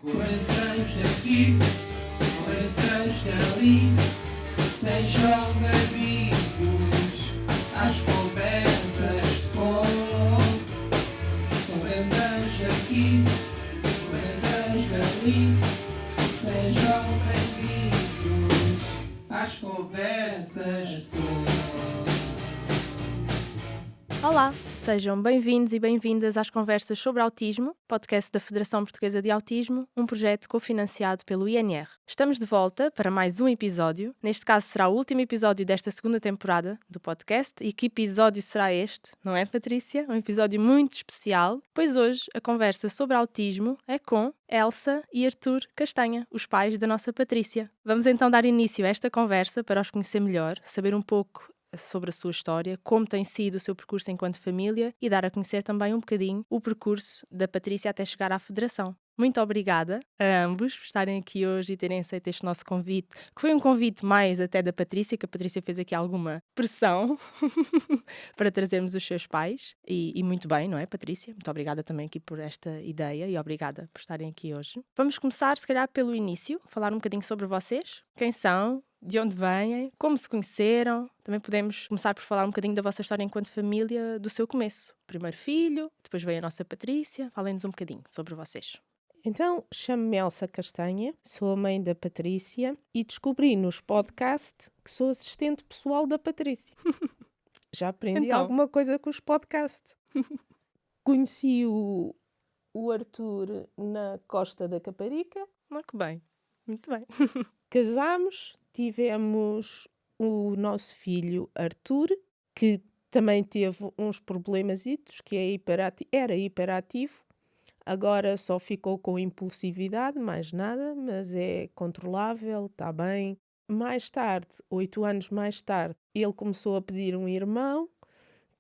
Corações daqui, corações dali, sejam bem-vindos às conversas com corações daqui, corações dali, sejam bem-vindos às conversas Olá, sejam bem-vindos e bem-vindas às Conversas sobre Autismo, podcast da Federação Portuguesa de Autismo, um projeto cofinanciado pelo INR. Estamos de volta para mais um episódio, neste caso será o último episódio desta segunda temporada do podcast. E que episódio será este, não é, Patrícia? Um episódio muito especial, pois hoje a conversa sobre autismo é com Elsa e Arthur Castanha, os pais da nossa Patrícia. Vamos então dar início a esta conversa para os conhecer melhor, saber um pouco sobre a sua história, como tem sido o seu percurso enquanto família e dar a conhecer também um bocadinho o percurso da Patrícia até chegar à Federação. Muito obrigada a ambos por estarem aqui hoje e terem aceito este nosso convite, que foi um convite mais até da Patrícia, que a Patrícia fez aqui alguma pressão para trazermos os seus pais. E muito bem, não é, Patrícia? Muito obrigada também aqui por esta ideia e obrigada por estarem aqui hoje. Vamos começar, se calhar, pelo início, falar um bocadinho sobre vocês. Quem são? De onde vêm, como se conheceram. Também podemos começar por falar um bocadinho da vossa história enquanto família, do seu começo. Primeiro filho, depois veio a nossa Patrícia. Falem-nos um bocadinho sobre vocês. Então, chamo-me Elsa Castanha, sou a mãe da Patrícia e descobri nos podcasts que sou assistente pessoal da Patrícia. Já aprendi Então. alguma coisa com os podcasts. Conheci o Arthur na Costa da Caparica. Muito bem, muito bem. Casámos, tivemos o nosso filho Arthur, que também teve uns problemasitos, que era hiperativo. Agora só ficou com impulsividade, mais nada, mas é controlável, está bem. Mais tarde, 8 anos mais tarde, ele começou a pedir um irmão,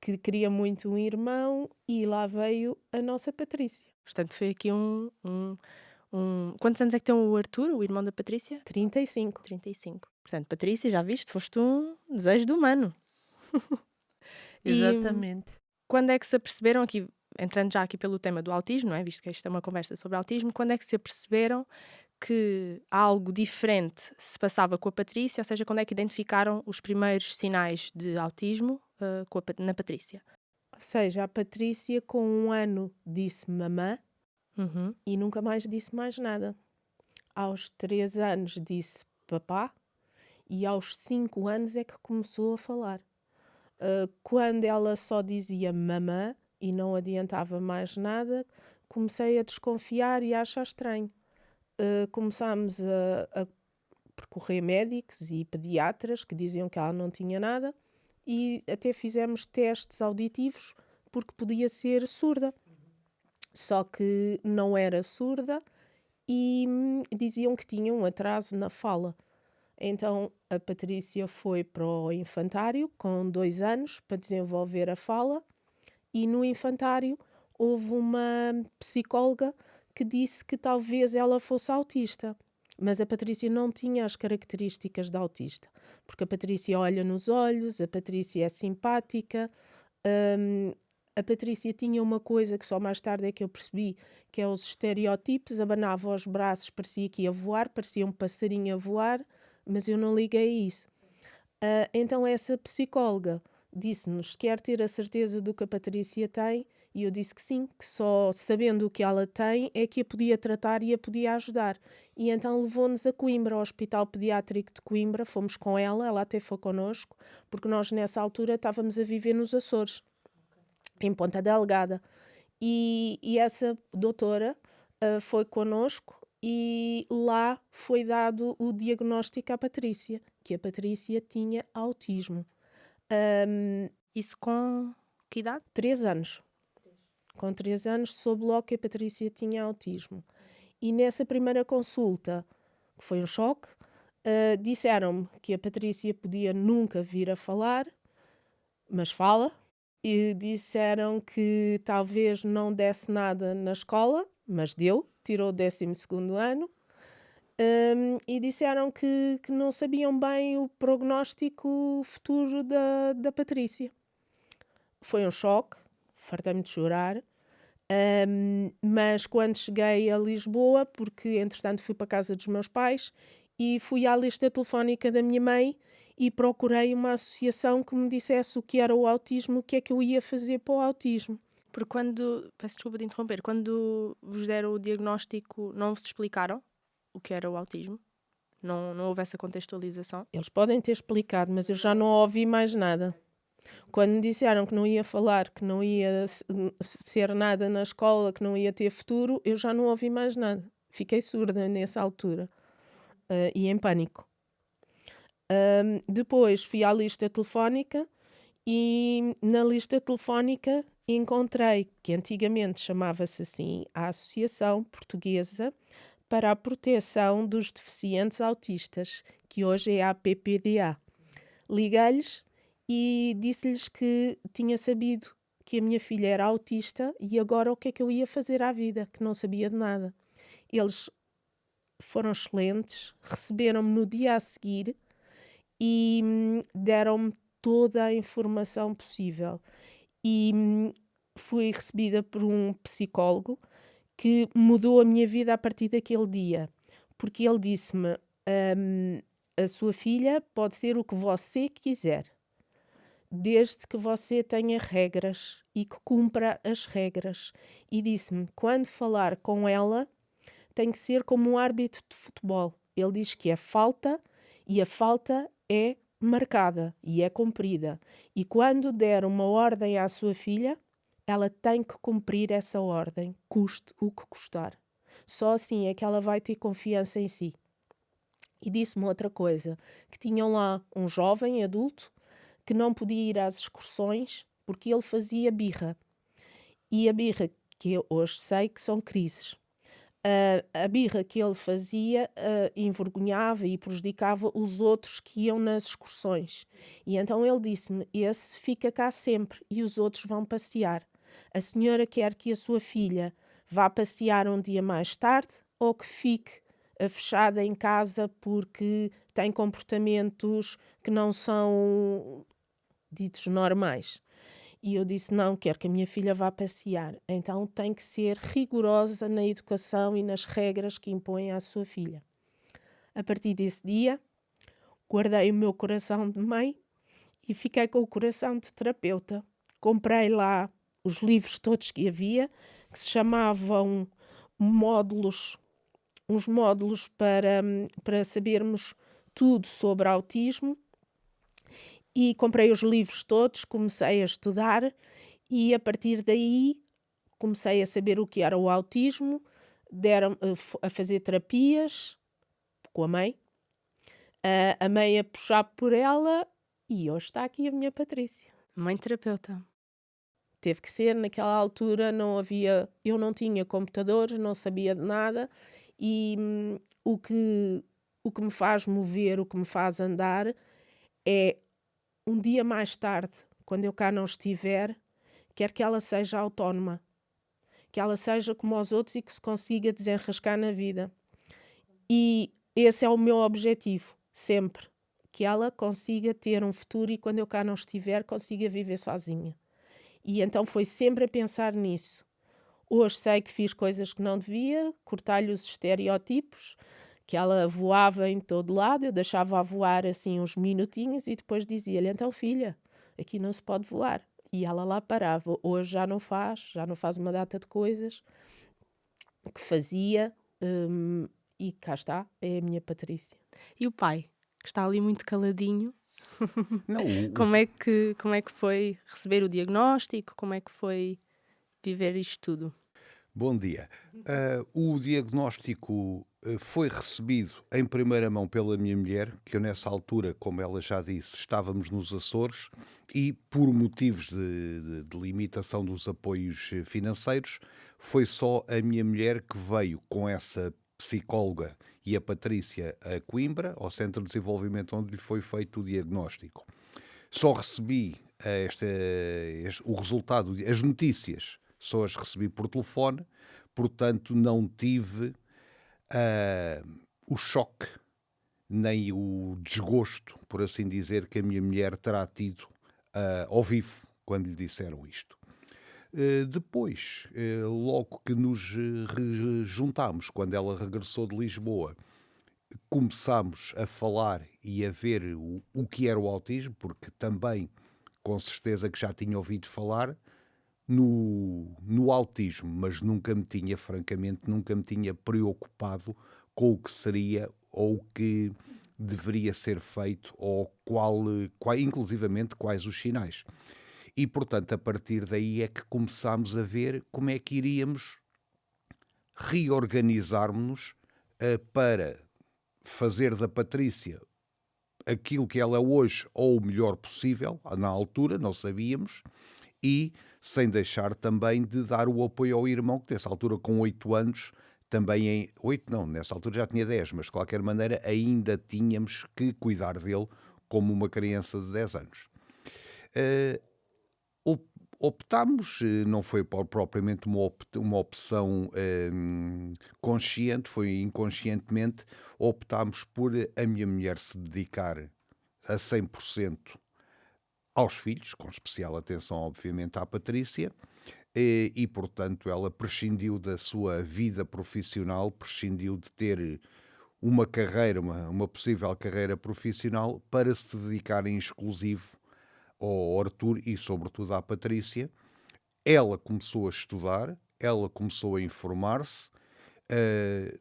que queria muito um irmão, e lá veio a nossa Patrícia. Portanto, foi aqui Quantos anos é que tem o Arthur, o irmão da Patrícia? 35. 35. Portanto, Patrícia, já viste, foste um desejo do humano. Exatamente. Quando é que se aperceberam, aqui, entrando já aqui pelo tema do autismo, não é? Visto que esta é uma conversa sobre autismo, quando é que se aperceberam que algo diferente se passava com a Patrícia, ou seja, quando é que identificaram os primeiros sinais de autismo na Patrícia? Ou seja, a Patrícia com 1 ano disse mamã e nunca mais disse mais nada. Aos 3 anos disse papá e aos 5 anos é que começou a falar. Quando ela só dizia mamã e não adiantava mais nada, comecei a desconfiar e a achar estranho. Começámos a percorrer médicos e pediatras que diziam que ela não tinha nada e até fizemos testes auditivos porque podia ser surda. Só que não era surda e diziam que tinha um atraso na fala. Então a Patrícia foi para o infantário com 2 anos para desenvolver a fala e no infantário houve uma psicóloga que disse que talvez ela fosse autista. Mas a Patrícia não tinha as características da autista, porque a Patrícia olha nos olhos, a Patrícia é simpática, a Patrícia tinha uma coisa que só mais tarde é que eu percebi, que é os estereótipos, abanava os braços, parecia que ia voar, parecia um passarinho a voar, mas eu não liguei a isso. Então essa psicóloga disse-nos que quer ter a certeza do que a Patrícia tem, e eu disse que sim, que só sabendo o que ela tem é que a podia tratar e a podia ajudar. E então levou-nos a Coimbra, ao Hospital Pediátrico de Coimbra, fomos com ela até foi connosco, porque nós nessa altura estávamos a viver nos Açores, em Ponta Delgada. E essa doutora foi connosco e lá foi dado o diagnóstico à Patrícia, que a Patrícia tinha autismo. Isso com que idade? 3 anos. Com 3 anos soube logo que a Patrícia tinha autismo. E nessa primeira consulta, que foi um choque, disseram-me que a Patrícia podia nunca vir a falar, mas fala. E disseram que talvez não desse nada na escola, mas deu, tirou o 12º ano. E disseram que não sabiam bem o prognóstico futuro da Patrícia. Foi um choque, fartei-me de chorar. Mas quando cheguei a Lisboa, porque entretanto fui para a casa dos meus pais e fui à lista telefónica da minha mãe e procurei uma associação que me dissesse o que era o autismo, o que é que eu ia fazer para o autismo. Porque peço desculpa de interromper, quando vos deram o diagnóstico, não vos explicaram o que era o autismo? Não houve essa contextualização? Eles podem ter explicado, mas eu já não ouvi mais nada. Quando me disseram que não ia falar, que não ia ser nada na escola, que não ia ter futuro, eu já não ouvi mais nada. Fiquei surda nessa altura e em pânico. Depois fui à lista telefónica e na lista telefónica encontrei, que antigamente chamava-se assim, a Associação Portuguesa para a Proteção dos Deficientes Autistas, que hoje é a APPDA. Liguei-lhes e disse-lhes que tinha sabido que a minha filha era autista e agora o que é que eu ia fazer à vida, que não sabia de nada. Eles foram excelentes, receberam-me no dia a seguir e deram-me toda a informação possível. E fui recebida por um psicólogo que mudou a minha vida a partir daquele dia, porque ele disse-me: a sua filha pode ser o que você quiser, desde que você tenha regras e que cumpra as regras. E disse-me, quando falar com ela, tem que ser como um árbitro de futebol. Ele diz que é falta e a falta é marcada e é cumprida. E quando der uma ordem à sua filha, ela tem que cumprir essa ordem, custe o que custar. Só assim é que ela vai ter confiança em si. E disse-me outra coisa, que tinham lá um jovem adulto que não podia ir às excursões porque ele fazia birra. E a birra, que eu hoje sei que são crises, a birra que ele fazia envergonhava e prejudicava os outros que iam nas excursões. E então ele disse-me, esse fica cá sempre e os outros vão passear. A senhora quer que a sua filha vá passear um dia mais tarde ou que fique fechada em casa porque tem comportamentos que não são ditos normais. E eu disse, não, quero que a minha filha vá passear. Então tem que ser rigorosa na educação e nas regras que impõe à sua filha. A partir desse dia, guardei o meu coração de mãe e fiquei com o coração de terapeuta. Comprei lá os livros todos que havia, que se chamavam módulos, uns módulos para sabermos tudo sobre autismo. E comprei os livros todos, comecei a estudar e a partir daí comecei a saber o que era o autismo, deram a fazer terapias com a mãe a puxar por ela e hoje está aqui a minha Patrícia. Mãe terapeuta. Teve que ser, naquela altura eu não tinha computadores, não sabia de nada e o que me faz mover, o que me faz andar é um dia mais tarde, quando eu cá não estiver, quero que ela seja autónoma, que ela seja como os outros e que se consiga desenrascar na vida. E esse é o meu objetivo, sempre, que ela consiga ter um futuro e quando eu cá não estiver, consiga viver sozinha. E então foi sempre a pensar nisso. Hoje sei que fiz coisas que não devia, cortar-lhe os estereótipos, que ela voava em todo lado, eu deixava-a voar assim uns minutinhos e depois dizia-lhe, então filha, aqui não se pode voar. E ela lá parava. Hoje já não faz uma data de coisas que fazia e cá está, é a minha Patrícia. E o pai, que está ali muito caladinho, Não, como é que foi receber o diagnóstico? Como é que foi viver isto tudo? Bom dia. O diagnóstico foi recebido em primeira mão pela minha mulher, que eu nessa altura, como ela já disse, estávamos nos Açores e por motivos de limitação dos apoios financeiros, foi só a minha mulher que veio com essa psicóloga e a Patrícia a Coimbra, ao Centro de Desenvolvimento onde lhe foi feito o diagnóstico. Só recebi o resultado, as notícias, só as recebi por telefone, portanto não tive o choque, nem o desgosto, por assim dizer, que a minha mulher terá tido ao vivo, quando lhe disseram isto. Depois, logo que nos juntámos, quando ela regressou de Lisboa, começámos a falar e a ver o que era o autismo, porque também, com certeza que já tinha ouvido falar no autismo, mas francamente, nunca me tinha preocupado com o que seria ou o que deveria ser feito ou inclusivamente quais os sinais. E, portanto, a partir daí é que começámos a ver como é que iríamos reorganizar-nos para fazer da Patrícia aquilo que ela é hoje, ou o melhor possível, na altura, não sabíamos, e sem deixar também de dar o apoio ao irmão, que nessa altura, com 8 anos, também 8 não, nessa altura já tinha 10, mas de qualquer maneira ainda tínhamos que cuidar dele como uma criança de 10 anos. Optámos, não foi propriamente uma opção consciente, foi inconscientemente, optámos por a minha mulher se dedicar a 100% aos filhos, com especial atenção, obviamente, à Patrícia, e portanto ela prescindiu da sua vida profissional, prescindiu de ter uma carreira, uma possível carreira profissional, para se dedicar em exclusivo ao Arthur e sobretudo à Patrícia. Ela começou a estudar, ela começou a informar-se,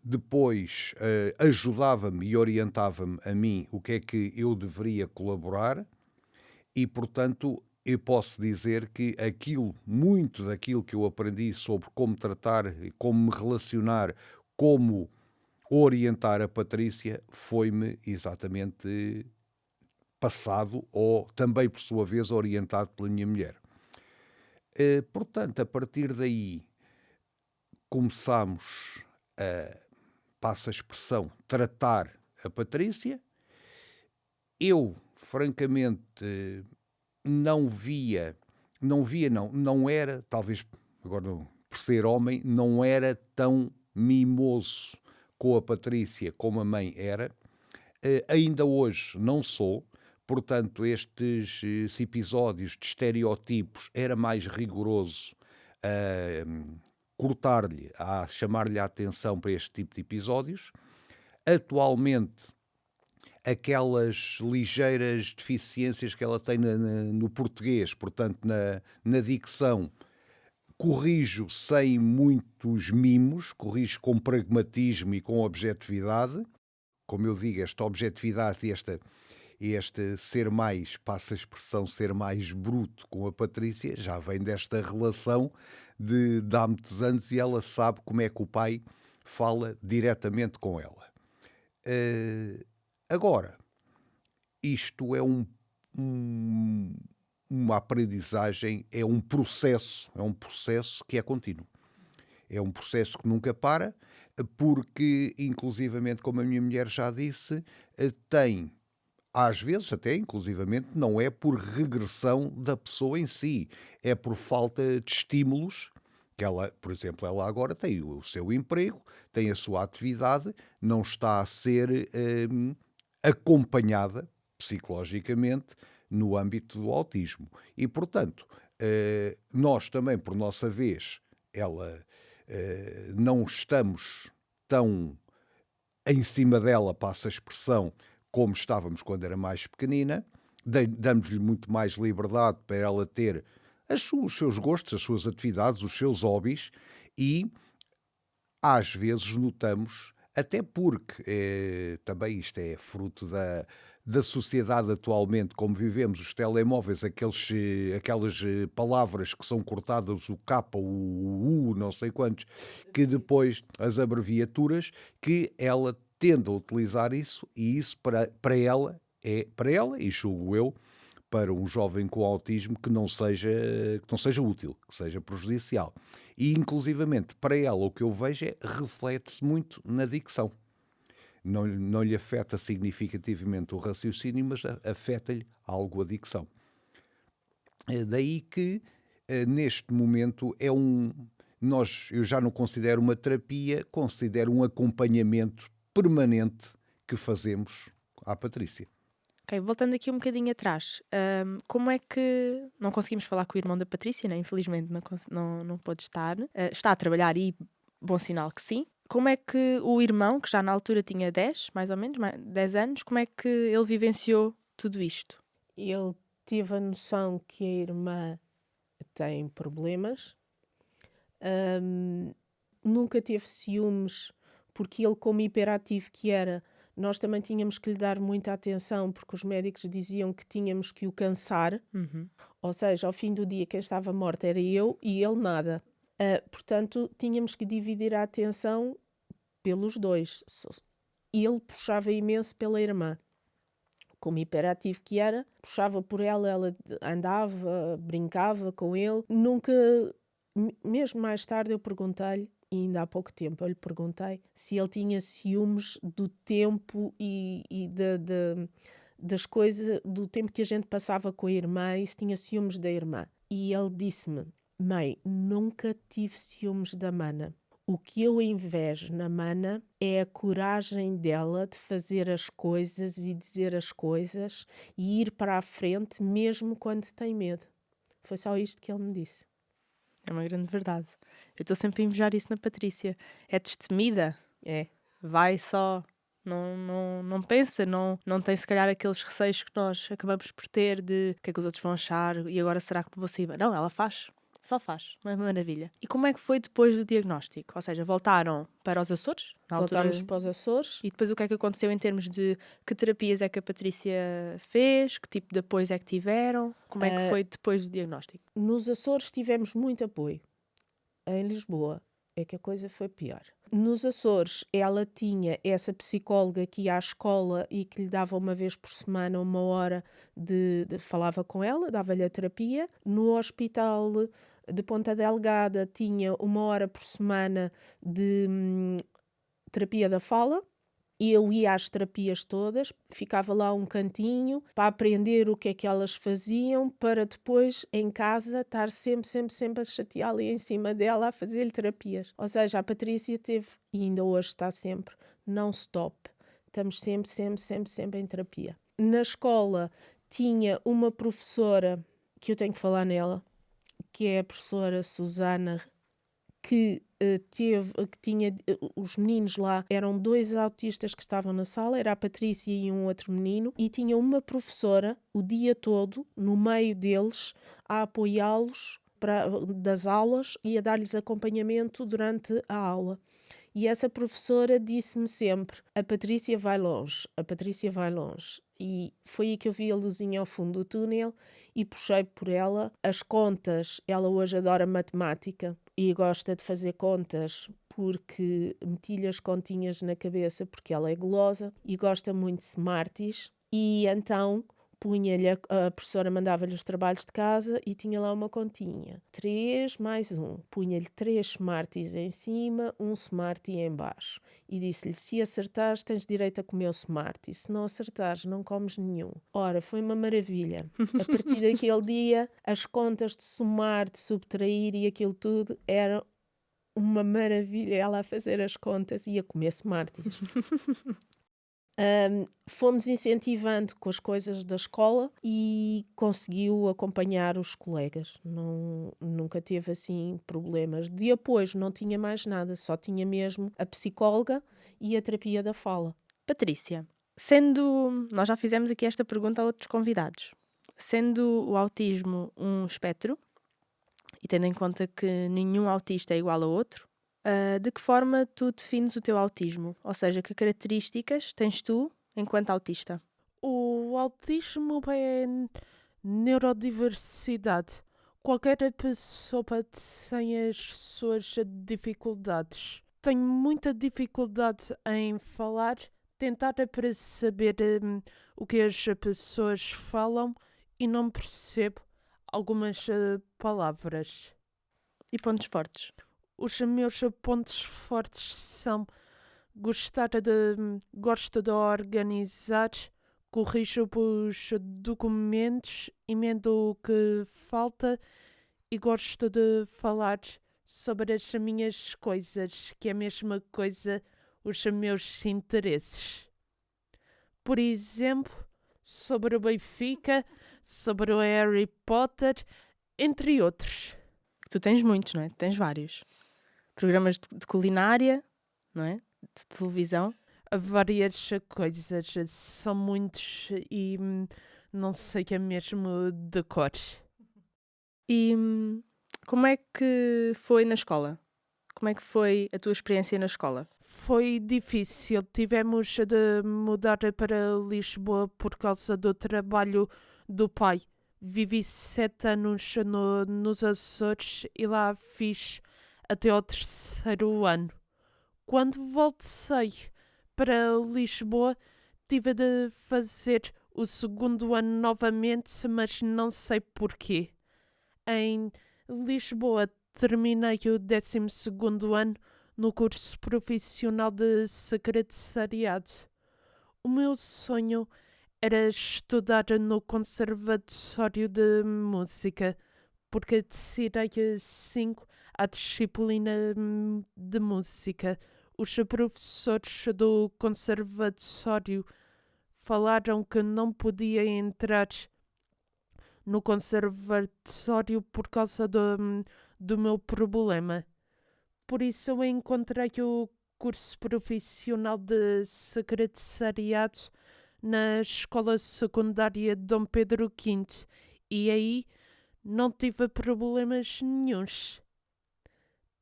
depois ajudava-me e orientava-me a mim o que é que eu deveria colaborar, e portanto eu posso dizer que muito daquilo que eu aprendi sobre como tratar, como me relacionar, como orientar a Patrícia, foi-me exatamente passado, ou também por sua vez orientado pela minha mulher. Portanto, a partir daí começámos passa a expressão, tratar a Patrícia. Eu, francamente, não era, talvez agora por ser homem, não era tão mimoso com a Patrícia como a mãe era. Ainda hoje não sou. Portanto, estes episódios de estereotipos era mais rigoroso cortar-lhe, a chamar-lhe a atenção para este tipo de episódios. Atualmente, aquelas ligeiras deficiências que ela tem no português, portanto, na dicção, corrijo sem muitos mimos, corrijo com pragmatismo e com objetividade. Como eu digo, esta objetividade e este ser mais, passa a expressão, ser mais bruto com a Patrícia, já vem desta relação de há muitos anos, e ela sabe como é que o pai fala diretamente com ela. Agora, isto é uma aprendizagem, é um processo que é contínuo. É um processo que nunca para, porque, inclusivamente, como a minha mulher já disse, tem, às vezes até, inclusivamente, não é por regressão da pessoa em si, é por falta de estímulos, que ela, por exemplo, ela agora tem o seu emprego, tem a sua atividade, não está a ser acompanhada psicologicamente no âmbito do autismo. E, portanto, nós também, por nossa vez, não estamos tão em cima dela, passa a expressão, como estávamos quando era mais pequenina. Damos-lhe muito mais liberdade para ela ter os seus gostos, as suas atividades, os seus hobbies, e às vezes notamos, até porque também isto é fruto da sociedade atualmente, como vivemos, os telemóveis, aquelas palavras que são cortadas, o K, o U, não sei quantos, que depois, as abreviaturas, que ela tende a utilizar isso, e isso para ela, e julgo eu, para um jovem com autismo, que não seja útil, que seja prejudicial. E, inclusivamente, para ela, o que eu vejo reflete-se muito na dicção. Não lhe afeta significativamente o raciocínio, mas afeta-lhe algo a dicção. Daí que, neste momento, eu já não considero uma terapia, considero um acompanhamento permanente que fazemos à Patrícia. Ok, voltando aqui um bocadinho atrás, como é que não conseguimos falar com o irmão da Patrícia, né? Infelizmente não pôde estar. Está a trabalhar e bom sinal que sim. Como é que o irmão, que já na altura tinha 10, mais ou menos, 10 anos, como é que ele vivenciou tudo isto? Ele teve a noção que a irmã tem problemas, nunca teve ciúmes, porque ele, como hiperativo que era, nós também tínhamos que lhe dar muita atenção, porque os médicos diziam que tínhamos que o cansar, ou seja, ao fim do dia quem estava morto era eu e ele nada. Portanto, tínhamos que dividir a atenção pelos dois. Ele puxava imenso pela irmã. Como hiperativo que era, puxava por ela, ela andava, brincava com ele. Nunca, mesmo mais tarde eu perguntei-lhe, e ainda há pouco tempo eu lhe perguntei, se ele tinha ciúmes do tempo e das coisas, do tempo que a gente passava com a irmã e se tinha ciúmes da irmã. E ele disse-me, mãe, nunca tive ciúmes da Mana. O que eu invejo na Mana é a coragem dela de fazer as coisas e dizer as coisas e ir para a frente mesmo quando tem medo. Foi só isto que ele me disse. É uma grande verdade. Eu estou sempre a invejar isso na Patrícia. É destemida. É. Vai só. Não pensa, não tem se calhar aqueles receios que nós acabamos por ter de o que é que os outros vão achar e agora será que vou sair? Não, ela faz. Só faz. Uma maravilha. E como é que foi depois do diagnóstico? Ou seja, voltaram para os Açores? Voltámos para os Açores. E depois o que é que aconteceu em termos de que terapias é que a Patrícia fez? Que tipo de apoios é que tiveram? Como é que foi depois do diagnóstico? Nos Açores tivemos muito apoio. Em Lisboa é que a coisa foi pior. Nos Açores ela tinha essa psicóloga que ia à escola e que lhe dava uma vez por semana 1 hora falava com ela, dava-lhe a terapia. No hospital de Ponta Delgada tinha 1 hora por semana de terapia da fala. E eu ia às terapias todas, ficava lá um cantinho para aprender o que é que elas faziam, para depois, em casa, estar sempre a chateá-la ali em cima dela, a fazer-lhe terapias. Ou seja, a Patrícia teve, e ainda hoje está sempre, não stop. Estamos sempre em terapia. Na escola tinha uma professora, que eu tenho que falar nela, que é a professora Susana, que tinha os meninos lá, eram 2 autistas que estavam na sala, era a Patrícia e um outro menino, e tinha uma professora o dia todo no meio deles a apoiá-los das aulas e a dar-lhes acompanhamento durante a aula. E essa professora disse-me sempre, a Patrícia vai longe, a Patrícia vai longe. E foi aí que eu vi a luzinha ao fundo do túnel e puxei por ela. As contas, ela hoje adora matemática e gosta de fazer contas porque meti-lhe as continhas na cabeça porque ela é gulosa e gosta muito de Smarties. E então punha-lhe, a professora mandava-lhe os trabalhos de casa e tinha lá uma continha. 3 mais 1. Punha-lhe 3 Smarties em cima, 1 Smartie em baixo. E disse-lhe, se acertares tens direito a comer o Smartie. Se não acertares, não comes nenhum. Ora, foi uma maravilha. A partir daquele dia, as contas de somar, de subtrair e aquilo tudo era uma maravilha. Ela a fazer as contas e a comer Smarties. Fomos incentivando com as coisas da escola e conseguiu acompanhar os colegas. Nunca teve assim problemas. De apoio não tinha mais nada, só tinha mesmo a psicóloga e a terapia da fala. Patrícia, nós já fizemos aqui esta pergunta a outros convidados, sendo o autismo um espectro e tendo em conta que nenhum autista é igual a outro, de que forma tu defines o teu autismo? Ou seja, que características tens tu enquanto autista? O autismo é neurodiversidade. Qualquer pessoa tem as suas dificuldades. Tenho muita dificuldade em falar, tentar para saber o que as pessoas falam e não percebo algumas palavras. E pontos fortes? Os meus pontos fortes são gosto de organizar, corrijo os documentos, emendo o que falta e gosto de falar sobre as minhas coisas, que é a mesma coisa os meus interesses. Por exemplo, sobre o Benfica, sobre o Harry Potter, entre outros. Tu tens muitos, não é? Tens vários. Programas de culinária, não é? De televisão. Várias coisas, são muitos e não sei que é mesmo de cor. E como é que foi na escola? Como é que foi a tua experiência na escola? Foi difícil, tivemos de mudar para Lisboa por causa do trabalho do pai. Vivi 7 anos nos Açores e lá fiz até ao 3º ano. Quando voltei para Lisboa, tive de fazer o 2º ano novamente, mas não sei porquê. Em Lisboa terminei o 12º ano no curso profissional de secretariado. O meu sonho era estudar no Conservatório de Música, porque tirei 5 à disciplina de música. Os professores do conservatório falaram que não podia entrar no conservatório por causa do meu problema. Por isso eu encontrei o curso profissional de secretariado na Escola Secundária de Dom Pedro V e aí não tive problemas nenhuns.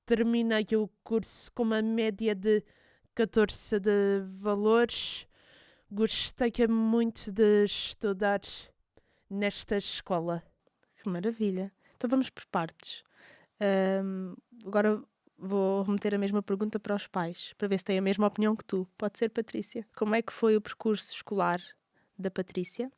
Terminei o curso com uma média de 14 de valores. Gostei muito de estudar nesta escola. Que maravilha. Então vamos por partes. Agora vou remeter a mesma pergunta para os pais, para ver se têm a mesma opinião que tu. Pode ser, Patrícia? Como é que foi o percurso escolar da Patrícia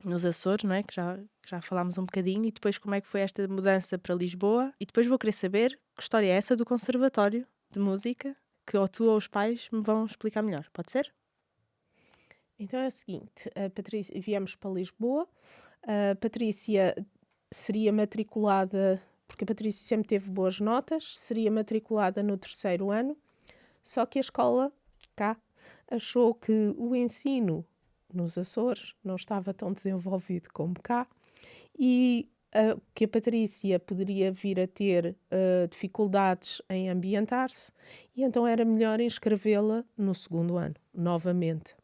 nos Açores, não é? Que já falámos um bocadinho. E depois como é que foi esta mudança para Lisboa. E depois vou querer saber que história é essa do Conservatório de Música, que ou tu ou os pais me vão explicar melhor. Pode ser? Então é o seguinte, a Patrícia, viemos para Lisboa, a Patrícia seria matriculada, porque a Patrícia sempre teve boas notas, seria matriculada no 3º ano, só que a escola cá achou que o ensino nos Açores não estava tão desenvolvido como cá e que a Patrícia poderia vir a ter dificuldades em ambientar-se e então era melhor inscrevê-la no 2º ano, novamente.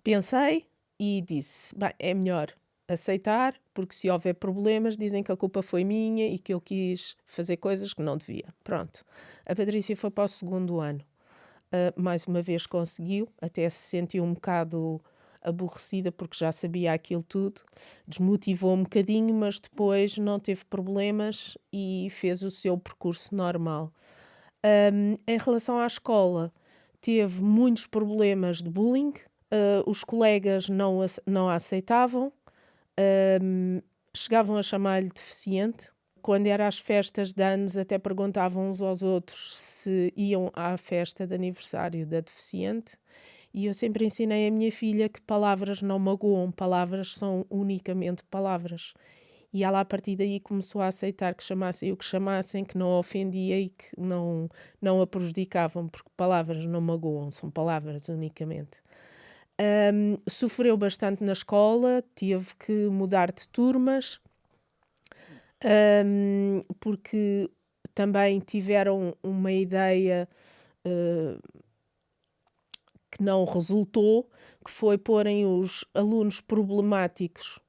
Pensei e disse, bem, é melhor aceitar, porque se houver problemas dizem que a culpa foi minha e que eu quis fazer coisas que não devia. Pronto, a Patrícia foi para o 2º ano. Mais uma vez conseguiu, até se sentiu um bocado aborrecida porque já sabia aquilo tudo, desmotivou um bocadinho, mas depois não teve problemas e fez o seu percurso normal. Em relação à escola, teve muitos problemas de bullying, os colegas não a aceitavam, chegavam a chamar-lhe deficiente. Quando era às festas de anos, até perguntavam uns aos outros se iam à festa de aniversário da deficiente. E eu sempre ensinei a minha filha que palavras não magoam, palavras são unicamente palavras. E ela, a partir daí, começou a aceitar que chamassem o que chamassem, que não a ofendia e que não a prejudicavam, porque palavras não magoam, são palavras unicamente. Sofreu bastante na escola, teve que mudar de turmas, porque também tiveram uma ideia que não resultou, que foi porem os alunos problemáticos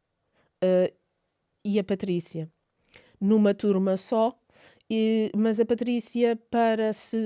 e a Patrícia numa turma só, mas a Patrícia, para se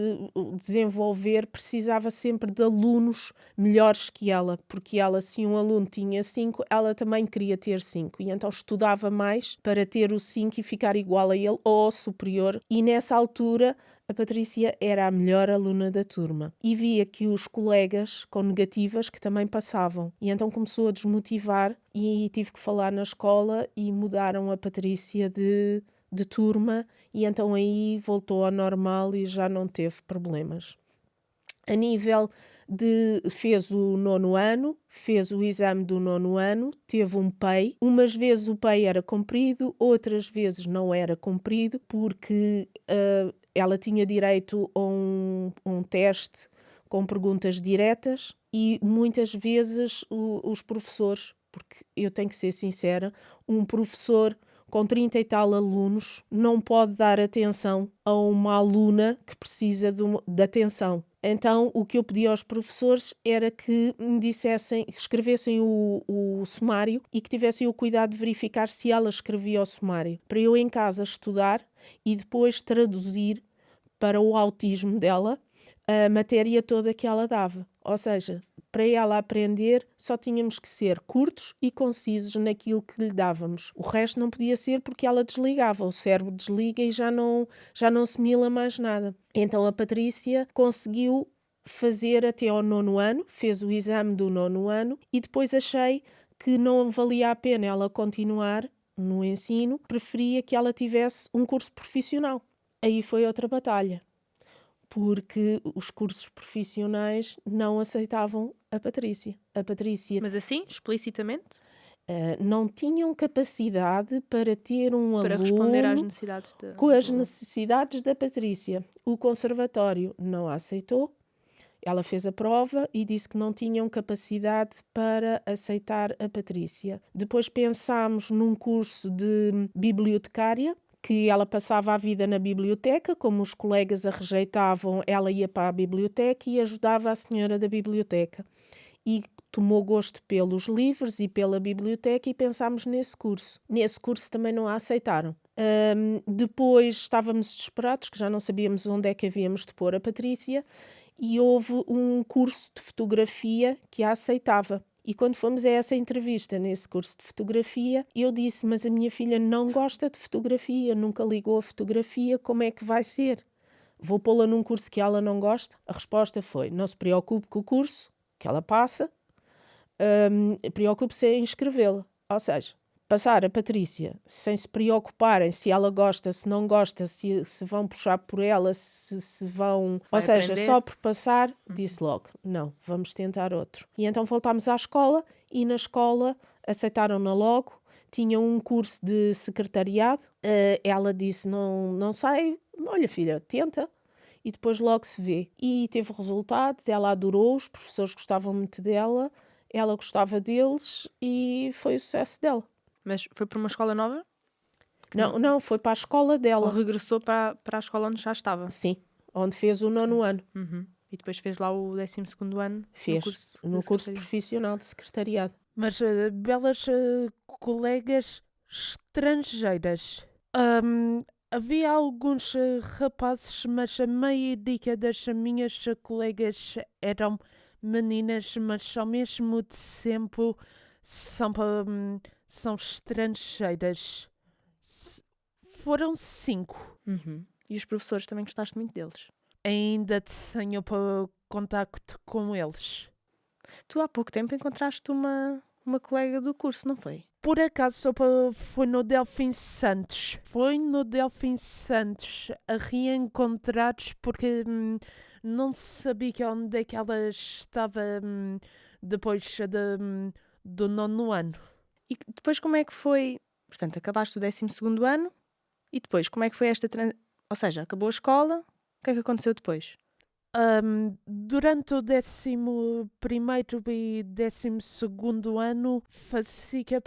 desenvolver, precisava sempre de alunos melhores que ela, porque ela, se um aluno tinha 5, ela também queria ter 5, e então estudava mais para ter o 5 e ficar igual a ele ou superior, e nessa altura a Patrícia era a melhor aluna da turma e via que os colegas com negativas que também passavam, e então começou a desmotivar e tive que falar na escola e mudaram a Patrícia de turma e então aí voltou ao normal e já não teve problemas. A nível de... fez o 9º ano, fez o exame do 9º ano, teve um PEI. Umas vezes o PEI era cumprido, outras vezes não era cumprido, porque ela tinha direito a um teste com perguntas diretas e muitas vezes os professores, porque eu tenho que ser sincera, um professor com 30 e tal alunos não pode dar atenção a uma aluna que precisa de atenção. Então, o que eu pedi aos professores era que me dissessem, escrevessem o sumário e que tivessem o cuidado de verificar se ela escrevia o sumário, para eu em casa estudar e depois traduzir para o autismo dela a matéria toda que ela dava. Ou seja, para ela aprender só tínhamos que ser curtos e concisos naquilo que lhe dávamos. O resto não podia ser porque ela desligava, o cérebro desliga e já não assimila mais nada. Então a Patrícia conseguiu fazer até ao 9º ano, fez o exame do 9º ano e depois achei que não valia a pena ela continuar no ensino, preferia que ela tivesse um curso profissional. Aí foi outra batalha, porque os cursos profissionais não aceitavam a Patrícia. A Patrícia Mas assim, explicitamente? Não tinham capacidade para ter um Para aluno responder às necessidades com as necessidades da Patrícia. O conservatório não a aceitou. Ela fez a prova e disse que não tinham capacidade para aceitar a Patrícia. Depois pensámos num curso de bibliotecária, que ela passava a vida na biblioteca, como os colegas a rejeitavam, ela ia para a biblioteca e ajudava a senhora da biblioteca. E tomou gosto pelos livros e pela biblioteca e pensámos nesse curso. Nesse curso também não a aceitaram. Depois estávamos desesperados, que já não sabíamos onde é que havíamos de pôr a Patrícia, e houve um curso de fotografia que a aceitava. E quando fomos a essa entrevista nesse curso de fotografia, eu disse, mas a minha filha não gosta de fotografia, nunca ligou a fotografia, como é que vai ser? Vou pô-la num curso que ela não gosta? A resposta foi, não se preocupe com o curso que ela passa, preocupe-se em inscrevê-la. Ou seja, passar a Patrícia sem se preocuparem se ela gosta, se não gosta, se vão puxar por ela, se vão... Vai Ou seja, aprender. só por passar, disse logo, não, vamos tentar outro. E então voltámos à escola e na escola aceitaram-na logo, tinha um curso de secretariado, ela disse, não sei, olha filha, tenta. E depois logo se vê. E teve resultados, ela adorou, os professores gostavam muito dela, ela gostava deles e foi o sucesso dela. Mas foi para uma escola nova? Não, foi para a escola Ou dela. regressou para a escola onde já estava? Sim, onde fez o 9º ano. Uhum. E depois fez lá o 12º ano? Fez, no curso profissional de secretariado. Mas belas colegas estrangeiras. Havia alguns rapazes, mas a maioria das minhas colegas eram meninas, mas ao mesmo tempo são estrangeiras. Foram 5. Uhum. E os professores também gostaste muito deles? Ainda tenho contacto com eles. Tu há pouco tempo encontraste uma colega do curso, não foi? Por acaso foi no Delfim Santos. Foi no Delfim Santos a reencontrados porque não sabia onde é que ela estava depois do 9º ano. E depois como é que foi? Portanto, acabaste o 12º ano e depois como é que foi ou seja, acabou a escola, o que é que aconteceu depois? Durante o 11º e 12º ano fazia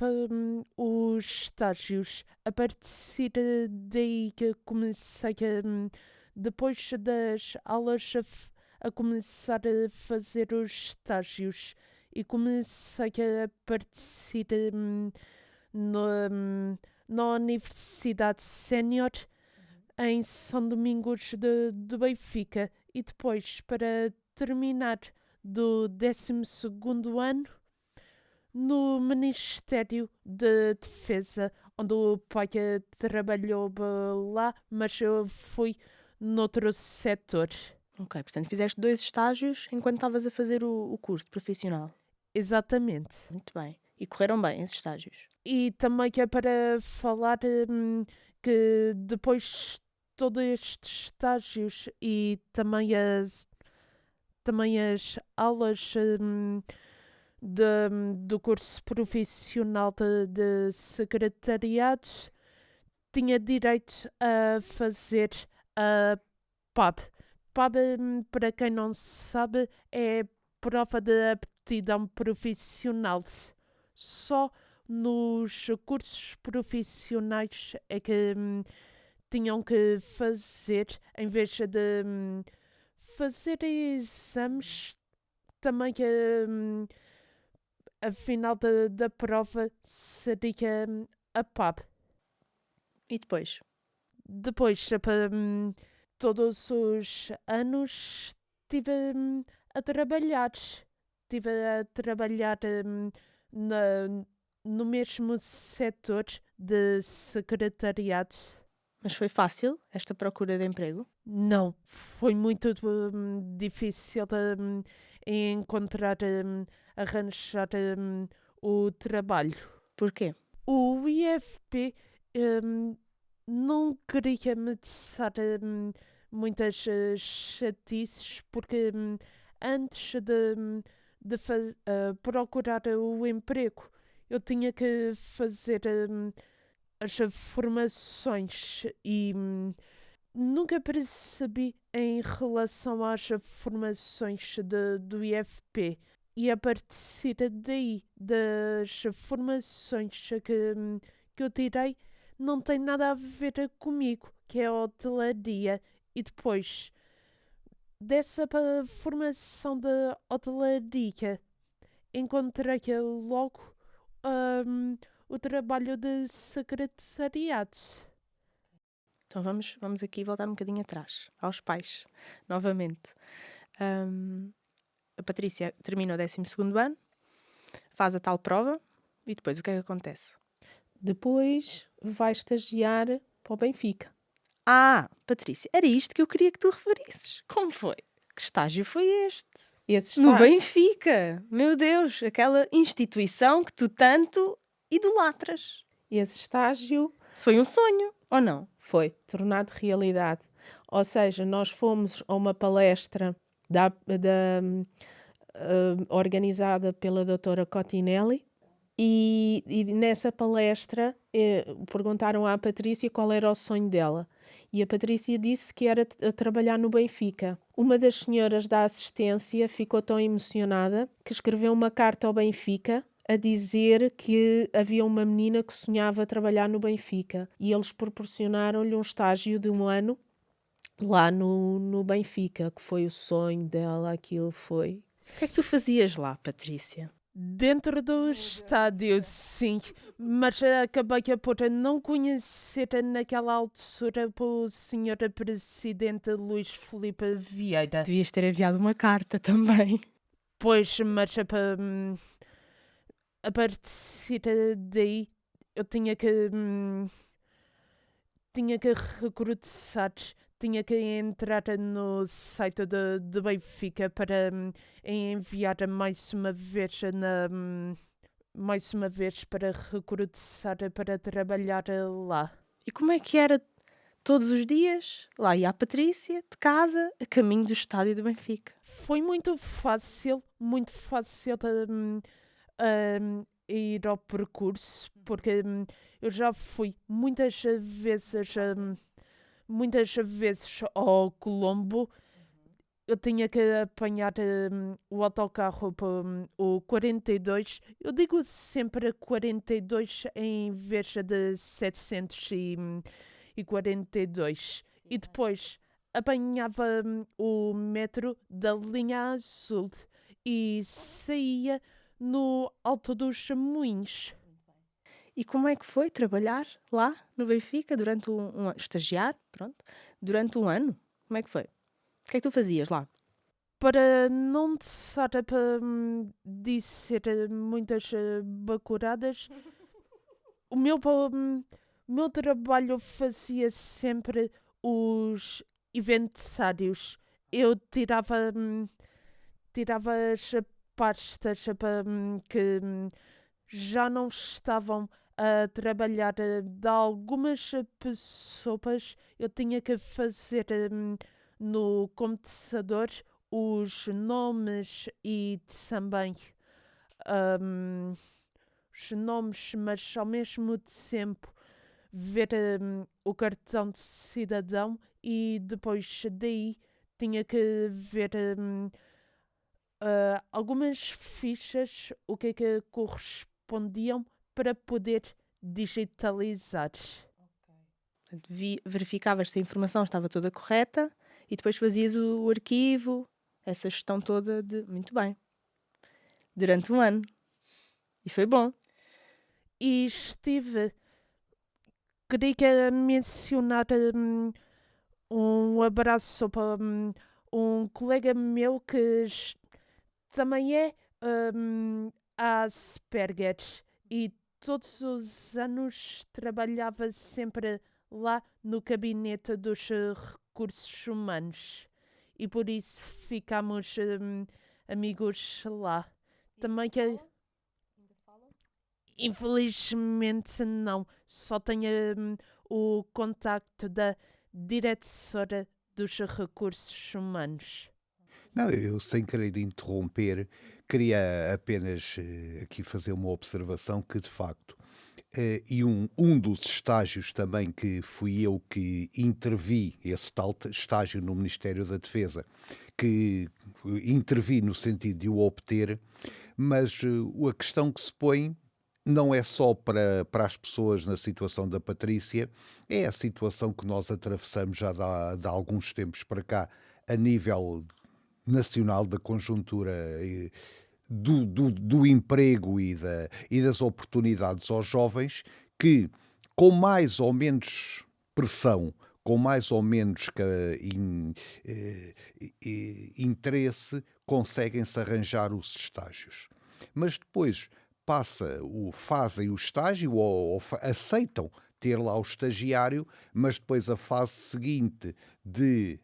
os estágios. A partir daí que comecei depois das aulas a começar a fazer os estágios e comecei a participar na Universidade Sénior em São Domingos de Benfica. E depois, para terminar do 12º ano, no Ministério da Defesa, onde o pai trabalhou lá, mas eu fui noutro setor. Ok, portanto fizeste 2 estágios enquanto estavas a fazer o curso profissional. Exatamente. Muito bem. E correram bem esses estágios? E também é para falar que depois todos estes estágios e também as aulas do curso profissional de secretariado, tinha direito a fazer a PAB. PAB, para quem não sabe, é prova de aptidão profissional. Só nos cursos profissionais é que tinham que fazer, em vez de fazer exames, também que a final da prova seria a PAB. E depois? Depois, todos os anos, estive a trabalhar. Estive a trabalhar no mesmo setor de secretariado. Mas foi fácil esta procura de emprego? Não, foi muito difícil encontrar, arranjar o trabalho. Porquê? O IFP não queria me dar muitas chatices, porque antes de procurar o emprego, eu tinha que fazer as formações e nunca percebi em relação às formações do IFP. E a partir daí, das formações que eu tirei, não tem nada a ver comigo, que é a hotelaria. E depois dessa formação de hotelaria, encontrei logo o trabalho de secretariado. Então vamos aqui voltar um bocadinho atrás, aos pais, novamente. A Patrícia termina o 12º ano, faz a tal prova e depois o que é que acontece? Depois vai estagiar para o Benfica. Ah, Patrícia, era isto que eu queria que tu referisses. Como foi? Que estágio foi este? Esse No estágio, Benfica! Meu Deus, aquela instituição que tu tanto idolatras. esse estágio Isso foi um sonho, ou não? foi tornado realidade. Ou seja, nós fomos a uma palestra organizada pela doutora Cotinelli e nessa palestra perguntaram à Patrícia qual era o sonho dela. E a Patrícia disse que era trabalhar no Benfica. Uma das senhoras da assistência ficou tão emocionada que escreveu uma carta ao Benfica a dizer que havia uma menina que sonhava trabalhar no Benfica e eles proporcionaram-lhe um estágio de 1 ano lá no Benfica, que foi o sonho dela, aquilo foi. O que é que tu fazias lá, Patrícia? Dentro do estádio, sim, mas acabei por não conhecer naquela altura o senhor presidente Luís Filipe Vieira. Devias ter enviado uma carta também. Pois, mas a partir daí eu tinha que recrutar, tinha que entrar no site do Benfica para enviar mais uma vez para recrutar para trabalhar lá. E como é que era todos os dias? Lá ia a Patrícia, de casa, a caminho do estádio do Benfica. Foi muito fácil ir ao percurso, porque eu já fui muitas vezes ao Colombo. Eu tinha que apanhar o autocarro o 42. Eu digo sempre 42 em vez de 742. E depois apanhava o metro da linha azul e saía no Alto dos Moinhos. E como é que foi trabalhar lá no Benfica durante um ano? Estagiar, pronto, durante um ano? Como é que foi? O que é que tu fazias lá? Para não estar para dizer muitas bacuradas, o meu trabalho fazia sempre os inventários. Eu tirava as pastas que já não estavam a trabalhar de algumas pessoas. Eu tinha que fazer no computador os nomes e também os nomes, mas ao mesmo tempo ver o cartão de cidadão e depois daí tinha que ver algumas fichas o que é que correspondiam para poder digitalizar. Verificavas se a informação estava toda correta e depois fazias o arquivo, essa gestão toda de... Muito bem. Durante um ano. E foi bom. E queria mencionar um abraço para um colega meu que também é Asperger e todos os anos trabalhava sempre lá no gabinete dos recursos humanos e por isso ficamos amigos lá. Também que infelizmente não, só tenho o contacto da diretora dos recursos humanos. Não, eu sem querer interromper, queria apenas aqui fazer uma observação que de facto, e um dos estágios também que fui eu que intervi, esse tal estágio no Ministério da Defesa, que intervi no sentido de o obter, mas a questão que se põe não é só para as pessoas na situação da Patrícia, é a situação que nós atravessamos já de alguns tempos para cá, a nível nacional da conjuntura do emprego e das oportunidades aos jovens que, com mais ou menos pressão, com mais ou menos interesse, conseguem-se arranjar os estágios. Mas depois fazem o estágio ou aceitam ter lá o estagiário, mas depois a fase seguinte de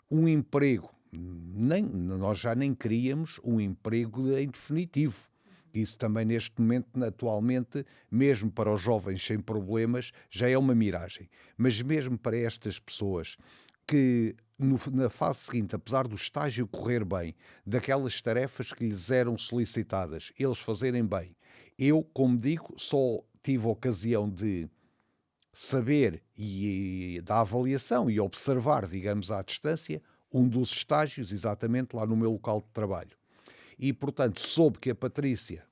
um emprego, nós já nem queríamos um emprego em definitivo. Isso também neste momento, atualmente, mesmo para os jovens sem problemas, já é uma miragem. Mas mesmo para estas pessoas que na fase seguinte, apesar do estágio correr bem, daquelas tarefas que lhes eram solicitadas, eles fazerem bem, eu, como digo, só tive a ocasião de saber e da avaliação e observar, digamos, à distância, um dos estágios, exatamente lá no meu local de trabalho. E, portanto, soube que a Patrícia,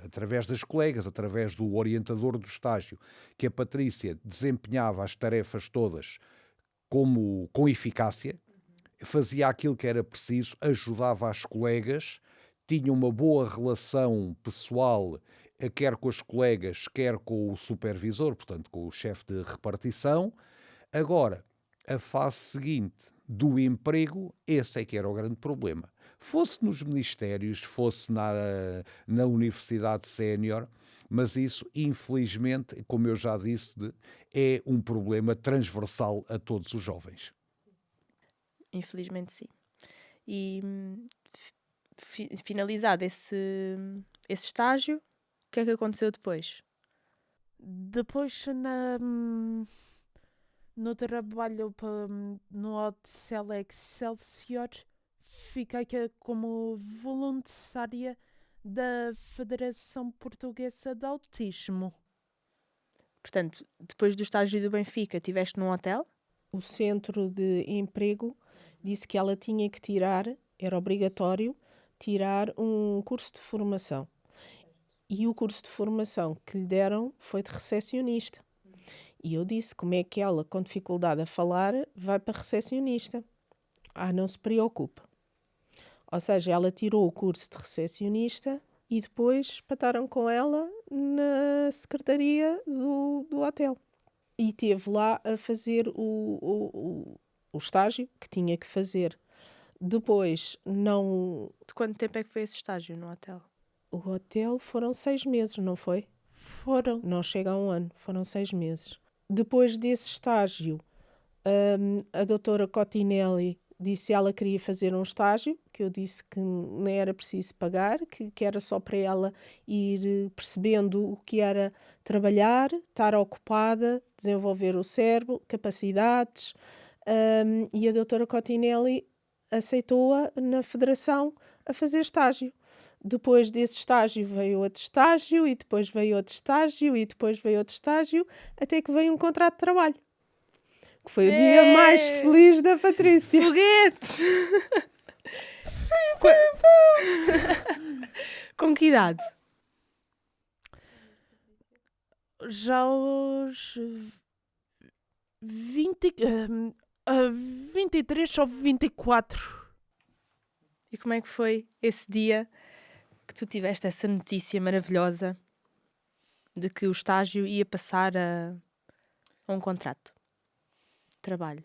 através das colegas, através do orientador do estágio, que a Patrícia desempenhava as tarefas todas com eficácia, fazia aquilo que era preciso, ajudava as colegas, tinha uma boa relação pessoal, quer com as colegas, quer com o supervisor, portanto, com o chefe de repartição. Agora, a fase seguinte do emprego, esse é que era o grande problema. Fosse nos ministérios, fosse na Universidade Sénior, mas isso, infelizmente, como eu já disse, é um problema transversal a todos os jovens. Infelizmente, sim. E finalizado esse estágio, o que é que aconteceu depois? Depois, no trabalho no Hotel Excelsior, fiquei como voluntária da Federação Portuguesa de Autismo. Portanto, depois do estágio do Benfica, estiveste num hotel? O centro de emprego disse que ela tinha que tirar, era obrigatório, tirar um curso de formação. E o curso de formação que lhe deram foi de recepcionista. E eu disse, como é que ela, com dificuldade a falar, vai para recepcionista? Não se preocupe. Ou seja, ela tirou o curso de recepcionista e depois espataram com ela na secretaria do hotel. E esteve lá a fazer o estágio que tinha que fazer. Depois, não... De quanto tempo é que foi esse estágio no hotel? O hotel foram 6 meses, não foi? Foram. Não chega a 1 ano, foram 6 meses. Depois desse estágio, a doutora Cotinelli disse que ela queria fazer um estágio, que eu disse que nem era preciso pagar, que era só para ela ir percebendo o que era trabalhar, estar ocupada, desenvolver o cérebro, capacidades, e a doutora Cotinelli aceitou-a na federação a fazer estágio. Depois desse estágio veio outro estágio, e depois veio outro estágio, e depois veio outro estágio, até que veio um contrato de trabalho. Que foi o dia mais feliz da Patrícia. Foguetes! Com que idade? Já aos 23 ou 24. E como é que foi esse dia que tu tiveste essa notícia maravilhosa de que o estágio ia passar a um contrato de trabalho?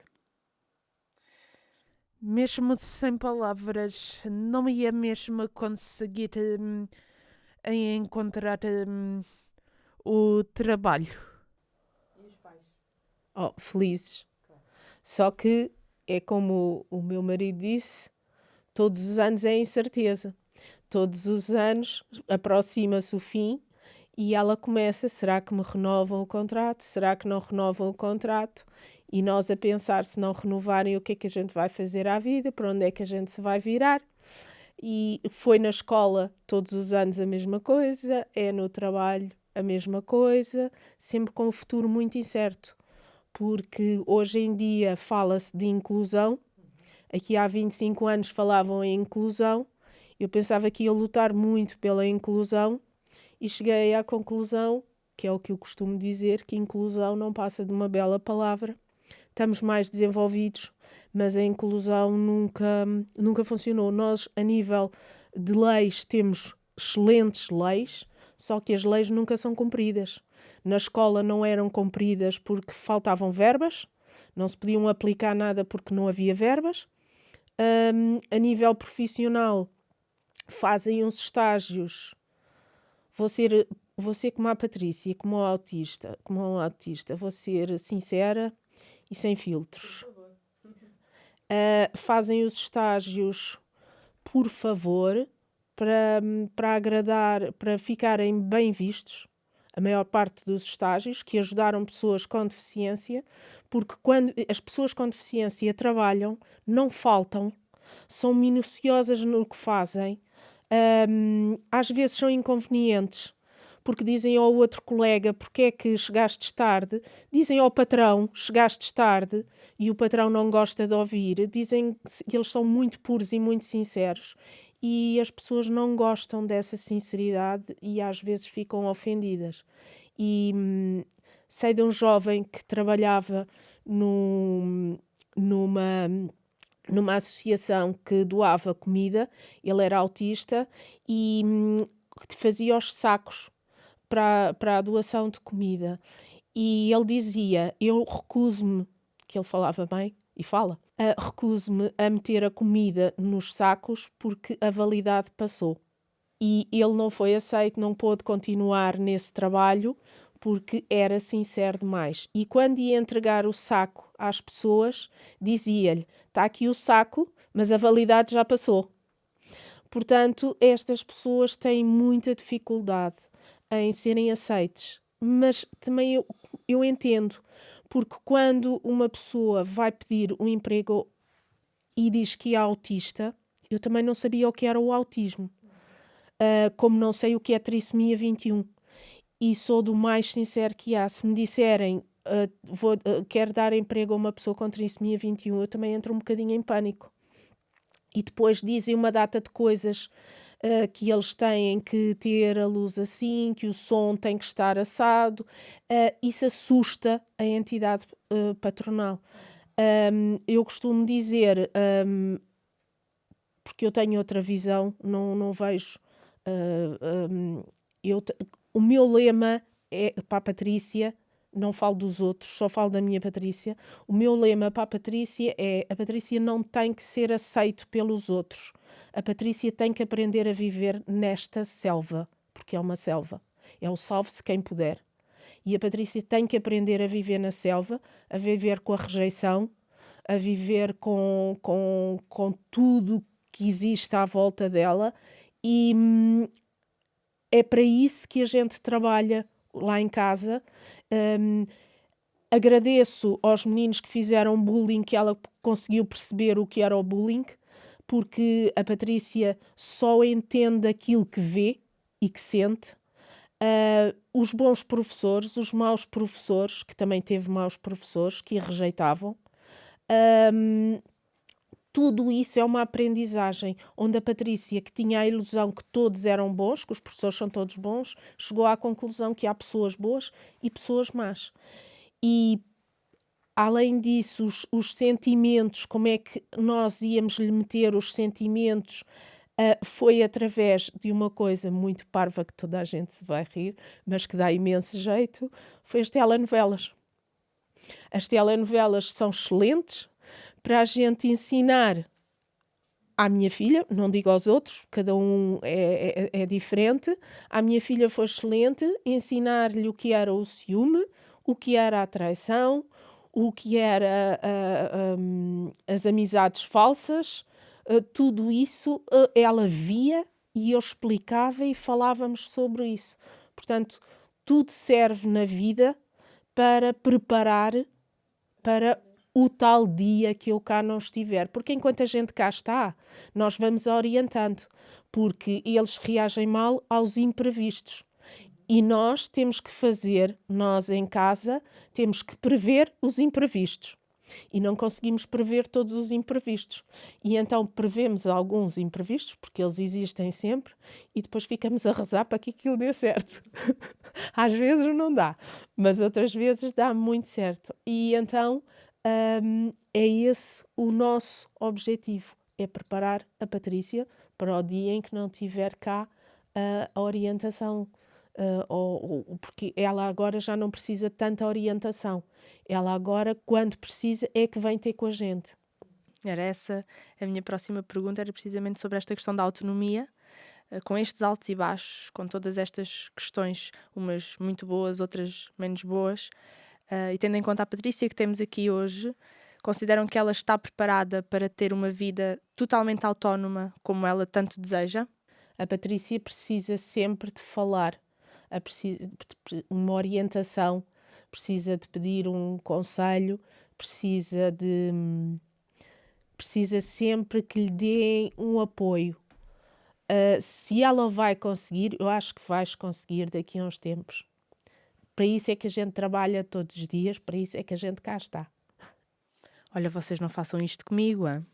Mesmo sem palavras, não ia mesmo conseguir encontrar o trabalho. Oh, felizes. Só que é como o meu marido disse, todos os anos é incerteza. Todos os anos aproxima-se o fim e ela começa, será que me renovam o contrato? Será que não renovam o contrato? E nós a pensar, se não renovarem, o que é que a gente vai fazer à vida? Para onde é que a gente se vai virar? E foi na escola todos os anos a mesma coisa, é no trabalho a mesma coisa, sempre com o futuro muito incerto. Porque hoje em dia fala-se de inclusão, aqui há 25 anos falavam em inclusão, eu pensava que ia lutar muito pela inclusão e cheguei à conclusão, que é o que eu costumo dizer, que inclusão não passa de uma bela palavra. Estamos mais desenvolvidos, mas a inclusão nunca funcionou. Nós, a nível de leis, temos excelentes leis, só que as leis nunca são cumpridas. Na escola não eram cumpridas porque faltavam verbas, não se podiam aplicar nada porque não havia verbas. A nível profissional, fazem uns estágios. Vou ser como a Patrícia, como um autista, vou ser sincera e sem filtros. Fazem os estágios por favor, para agradar, para ficarem bem vistos, a maior parte dos estágios, que ajudaram pessoas com deficiência, porque quando as pessoas com deficiência trabalham, não faltam, são minuciosas no que fazem, às vezes são inconvenientes, porque dizem ao outro colega, porque é que chegaste tarde, dizem ao patrão, chegaste tarde, e o patrão não gosta de ouvir, dizem que eles são muito puros e muito sinceros, e as pessoas não gostam dessa sinceridade e às vezes ficam ofendidas. E sei de um jovem que trabalhava numa associação que doava comida, ele era autista e fazia os sacos para a doação de comida. E ele dizia, eu recuso-me, que ele falava bem, e fala, recuso-me a meter a comida nos sacos porque a validade passou. E ele não foi aceito, não pôde continuar nesse trabalho porque era sincero demais. E quando ia entregar o saco às pessoas, dizia-lhe, está aqui o saco, mas a validade já passou. Portanto, estas pessoas têm muita dificuldade em serem aceites. Mas também eu entendo, porque quando uma pessoa vai pedir um emprego e diz que é autista, eu também não sabia o que era o autismo, como não sei o que é trissomia 21. E sou do mais sincero que há. Se me disserem quero dar emprego a uma pessoa com trissomia 21, eu também entro um bocadinho em pânico. E depois dizem uma data de coisas que eles têm que ter a luz assim, que o som tem que estar assado. Isso assusta a entidade patronal. Eu costumo dizer, porque eu tenho outra visão, não vejo... o meu lema é para a Patrícia, não falo dos outros, só falo da minha Patrícia. O meu lema para a Patrícia é: a Patrícia não tem que ser aceito pelos outros. A Patrícia tem que aprender a viver nesta selva, porque é uma selva. É o salve-se quem puder. E a Patrícia tem que aprender a viver na selva, a viver com a rejeição, a viver com tudo que existe à volta dela. E é para isso que a gente trabalha lá em casa. Agradeço aos meninos que fizeram bullying, que ela conseguiu perceber o que era o bullying, porque a Patrícia só entende aquilo que vê e que sente. Os bons professores, os maus professores, que também teve maus professores que a rejeitavam. tudo isso é uma aprendizagem, onde a Patrícia, que tinha a ilusão que todos eram bons, que os professores são todos bons, chegou à conclusão que há pessoas boas e pessoas más. E, além disso, os sentimentos, como é que nós íamos lhe meter os sentimentos, foi através de uma coisa muito parva que toda a gente se vai rir, mas que dá imenso jeito, foi as telenovelas. As telenovelas são excelentes para a gente ensinar à minha filha, não digo aos outros, cada um é diferente. À minha filha foi excelente ensinar-lhe o que era o ciúme, o que era a traição, o que era as amizades falsas, tudo isso ela via e eu explicava e falávamos sobre isso. Portanto, tudo serve na vida para preparar para o tal dia que eu cá não estiver. Porque enquanto a gente cá está, nós vamos orientando, porque eles reagem mal aos imprevistos. E nós temos que fazer, nós em casa, temos que prever os imprevistos. E não conseguimos prever todos os imprevistos. E então prevemos alguns imprevistos, porque eles existem sempre, e depois ficamos a rezar para que aquilo dê certo. Às vezes não dá, mas outras vezes dá muito certo. E então é esse o nosso objetivo, é preparar a Patrícia para o dia em que não tiver cá a orientação. Porque ela agora já não precisa de tanta orientação. Ela agora, quando precisa, é que vem ter com a gente. Era essa a minha próxima pergunta, era precisamente sobre esta questão da autonomia, com estes altos e baixos, com todas estas questões, umas muito boas, outras menos boas, e tendo em conta a Patrícia que temos aqui hoje, consideram que ela está preparada para ter uma vida totalmente autónoma, como ela tanto deseja? A Patrícia precisa sempre de falar, uma orientação, precisa de pedir um conselho, precisa sempre que lhe deem um apoio. Se ela vai conseguir, eu acho que vais conseguir daqui a uns tempos. Para isso é que a gente trabalha todos os dias, para isso é que a gente cá está. Olha, vocês não façam isto comigo, hein?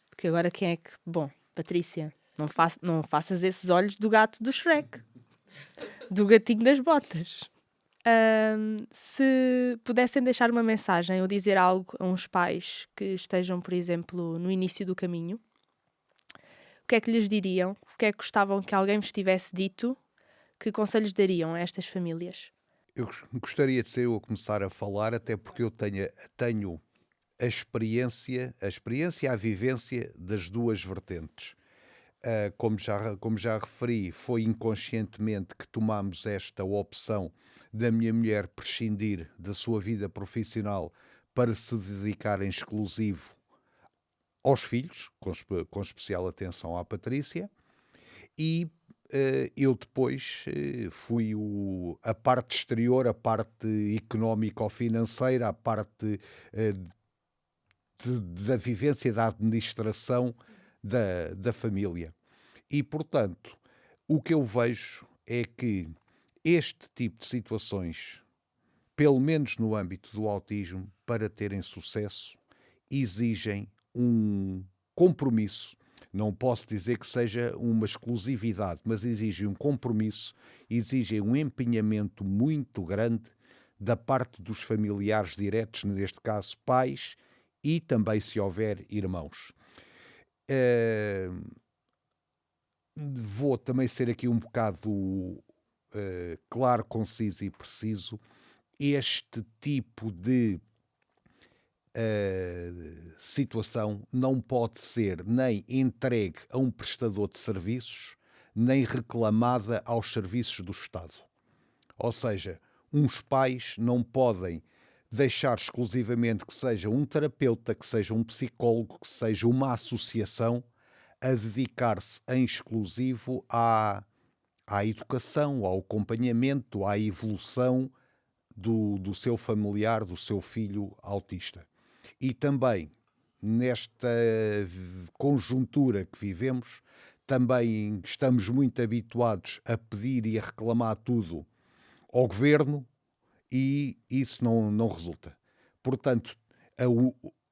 Porque agora quem é que... Bom, Patrícia, não faças esses olhos do gato do Shrek. Do gatinho das botas. Se pudessem deixar uma mensagem ou dizer algo a uns pais que estejam, por exemplo, no início do caminho, o que é que lhes diriam? O que é que gostavam que alguém vos tivesse dito? Que conselhos dariam a estas famílias? Eu gostaria de ser eu a começar a falar, até porque eu tenho a experiência, a vivência das duas vertentes. Como já referi, foi inconscientemente que tomámos esta opção da minha mulher prescindir da sua vida profissional para se dedicar em exclusivo aos filhos, com especial atenção à Patrícia, e eu depois fui a parte exterior, a parte económico-financeira, a parte da vivência, da administração da família. E, portanto, o que eu vejo é que este tipo de situações, pelo menos no âmbito do autismo, para terem sucesso, exigem um compromisso. Não posso dizer que seja uma exclusividade, mas exigem um compromisso, exigem um empenhamento muito grande da parte dos familiares diretos, neste caso pais, e também se houver irmãos. Vou também ser aqui um bocado claro, conciso e preciso. Este tipo de situação não pode ser nem entregue a um prestador de serviços, nem reclamada aos serviços do Estado. Ou seja, uns pais não podem deixar exclusivamente que seja um terapeuta, que seja um psicólogo, que seja uma associação a dedicar-se em exclusivo à educação, ao acompanhamento, à evolução do seu familiar, do seu filho autista. E também, nesta conjuntura que vivemos, também estamos muito habituados a pedir e a reclamar tudo ao governo, e isso não resulta. Portanto,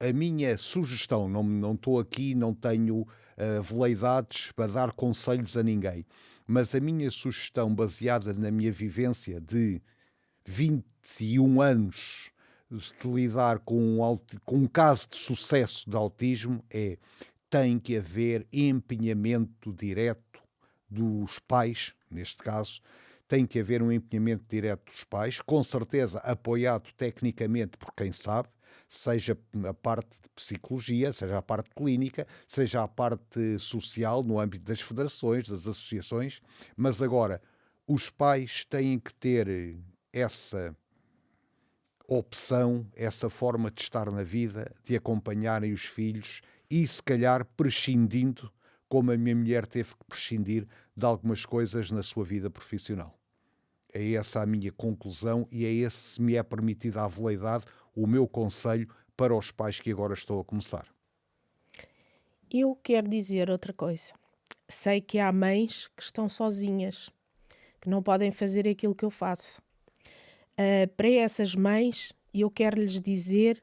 a minha sugestão, não estou aqui, não tenho veleidades para dar conselhos a ninguém, mas a minha sugestão, baseada na minha vivência de 21 anos de lidar com um caso de sucesso de autismo, tem que haver empenhamento direto dos pais, neste caso, tem que haver um empenhamento direto dos pais, com certeza apoiado tecnicamente por quem sabe, seja a parte de psicologia, seja a parte clínica, seja a parte social no âmbito das federações, das associações, mas agora os pais têm que ter essa opção, essa forma de estar na vida, de acompanharem os filhos e se calhar prescindindo, como a minha mulher teve que prescindir de algumas coisas na sua vida profissional. É essa a minha conclusão e é esse, se me é permitida a veleidade, o meu conselho para os pais que agora estão a começar. Eu quero dizer outra coisa. Sei que há mães que estão sozinhas, que não podem fazer aquilo que eu faço. Para essas mães, eu quero lhes dizer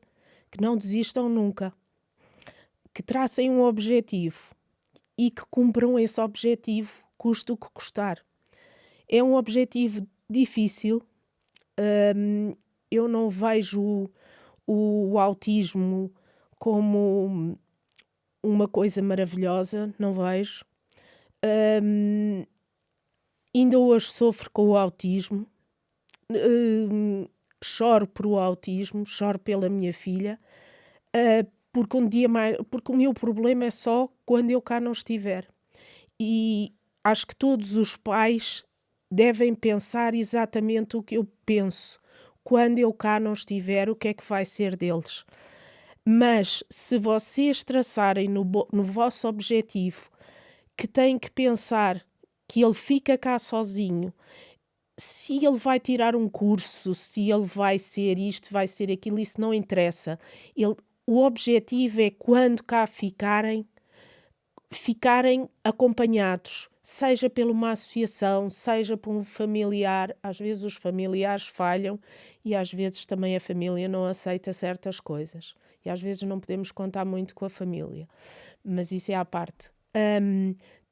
que não desistam nunca, que tracem um objetivo e que cumpram esse objetivo, custe o que custar. É um objetivo difícil. Eu não vejo o autismo como uma coisa maravilhosa, não vejo. Ainda hoje sofro com o autismo, choro por o autismo, choro pela minha filha, porque o meu problema é só quando eu cá não estiver. E acho que todos os pais devem pensar exatamente o que eu penso. Quando eu cá não estiver, o que é que vai ser deles? Mas se vocês traçarem no vosso objetivo que têm que pensar que ele fica cá sozinho, se ele vai tirar um curso, se ele vai ser isto, vai ser aquilo, isso não interessa. O objetivo é quando cá ficarem acompanhados, seja por uma associação, seja por um familiar. Às vezes os familiares falham e às vezes também a família não aceita certas coisas. E às vezes não podemos contar muito com a família. Mas isso é à parte.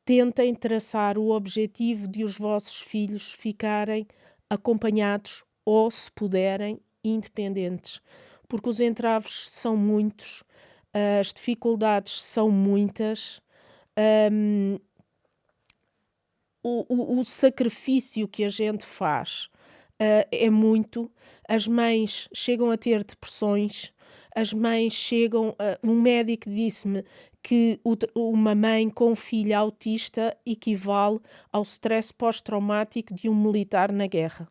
Tentem traçar o objetivo de os vossos filhos ficarem acompanhados ou, se puderem, independentes. Porque os entraves são muitos, as dificuldades são muitas. O sacrifício que a gente faz é muito. As mães chegam a ter depressões, as mães chegam... um médico disse-me que uma mãe com filho autista equivale ao stress pós-traumático de um militar na guerra.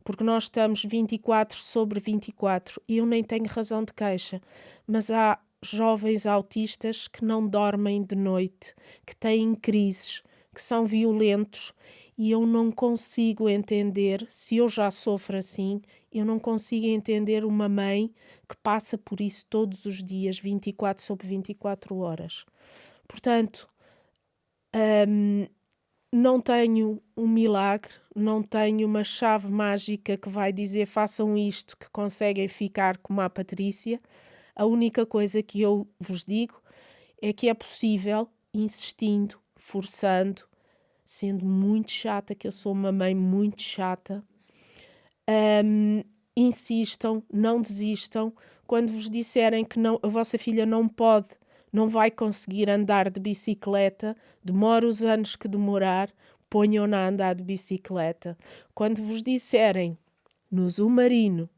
Porque nós estamos 24/24 e eu nem tenho razão de queixa, mas há jovens autistas que não dormem de noite, que têm crises, que são violentos e eu não consigo entender, se eu já sofro assim, eu não consigo entender uma mãe que passa por isso todos os dias, 24/24 horas. Portanto, não tenho um milagre, não tenho uma chave mágica que vai dizer façam isto, que conseguem ficar como a Patrícia. A única coisa que eu vos digo é que é possível, insistindo, forçando, sendo muito chata, que eu sou uma mãe muito chata. Insistam, não desistam. Quando vos disserem que não, a vossa filha não vai conseguir andar de bicicleta, demora os anos que demorar, ponham-na a andar de bicicleta. Quando vos disserem no submarino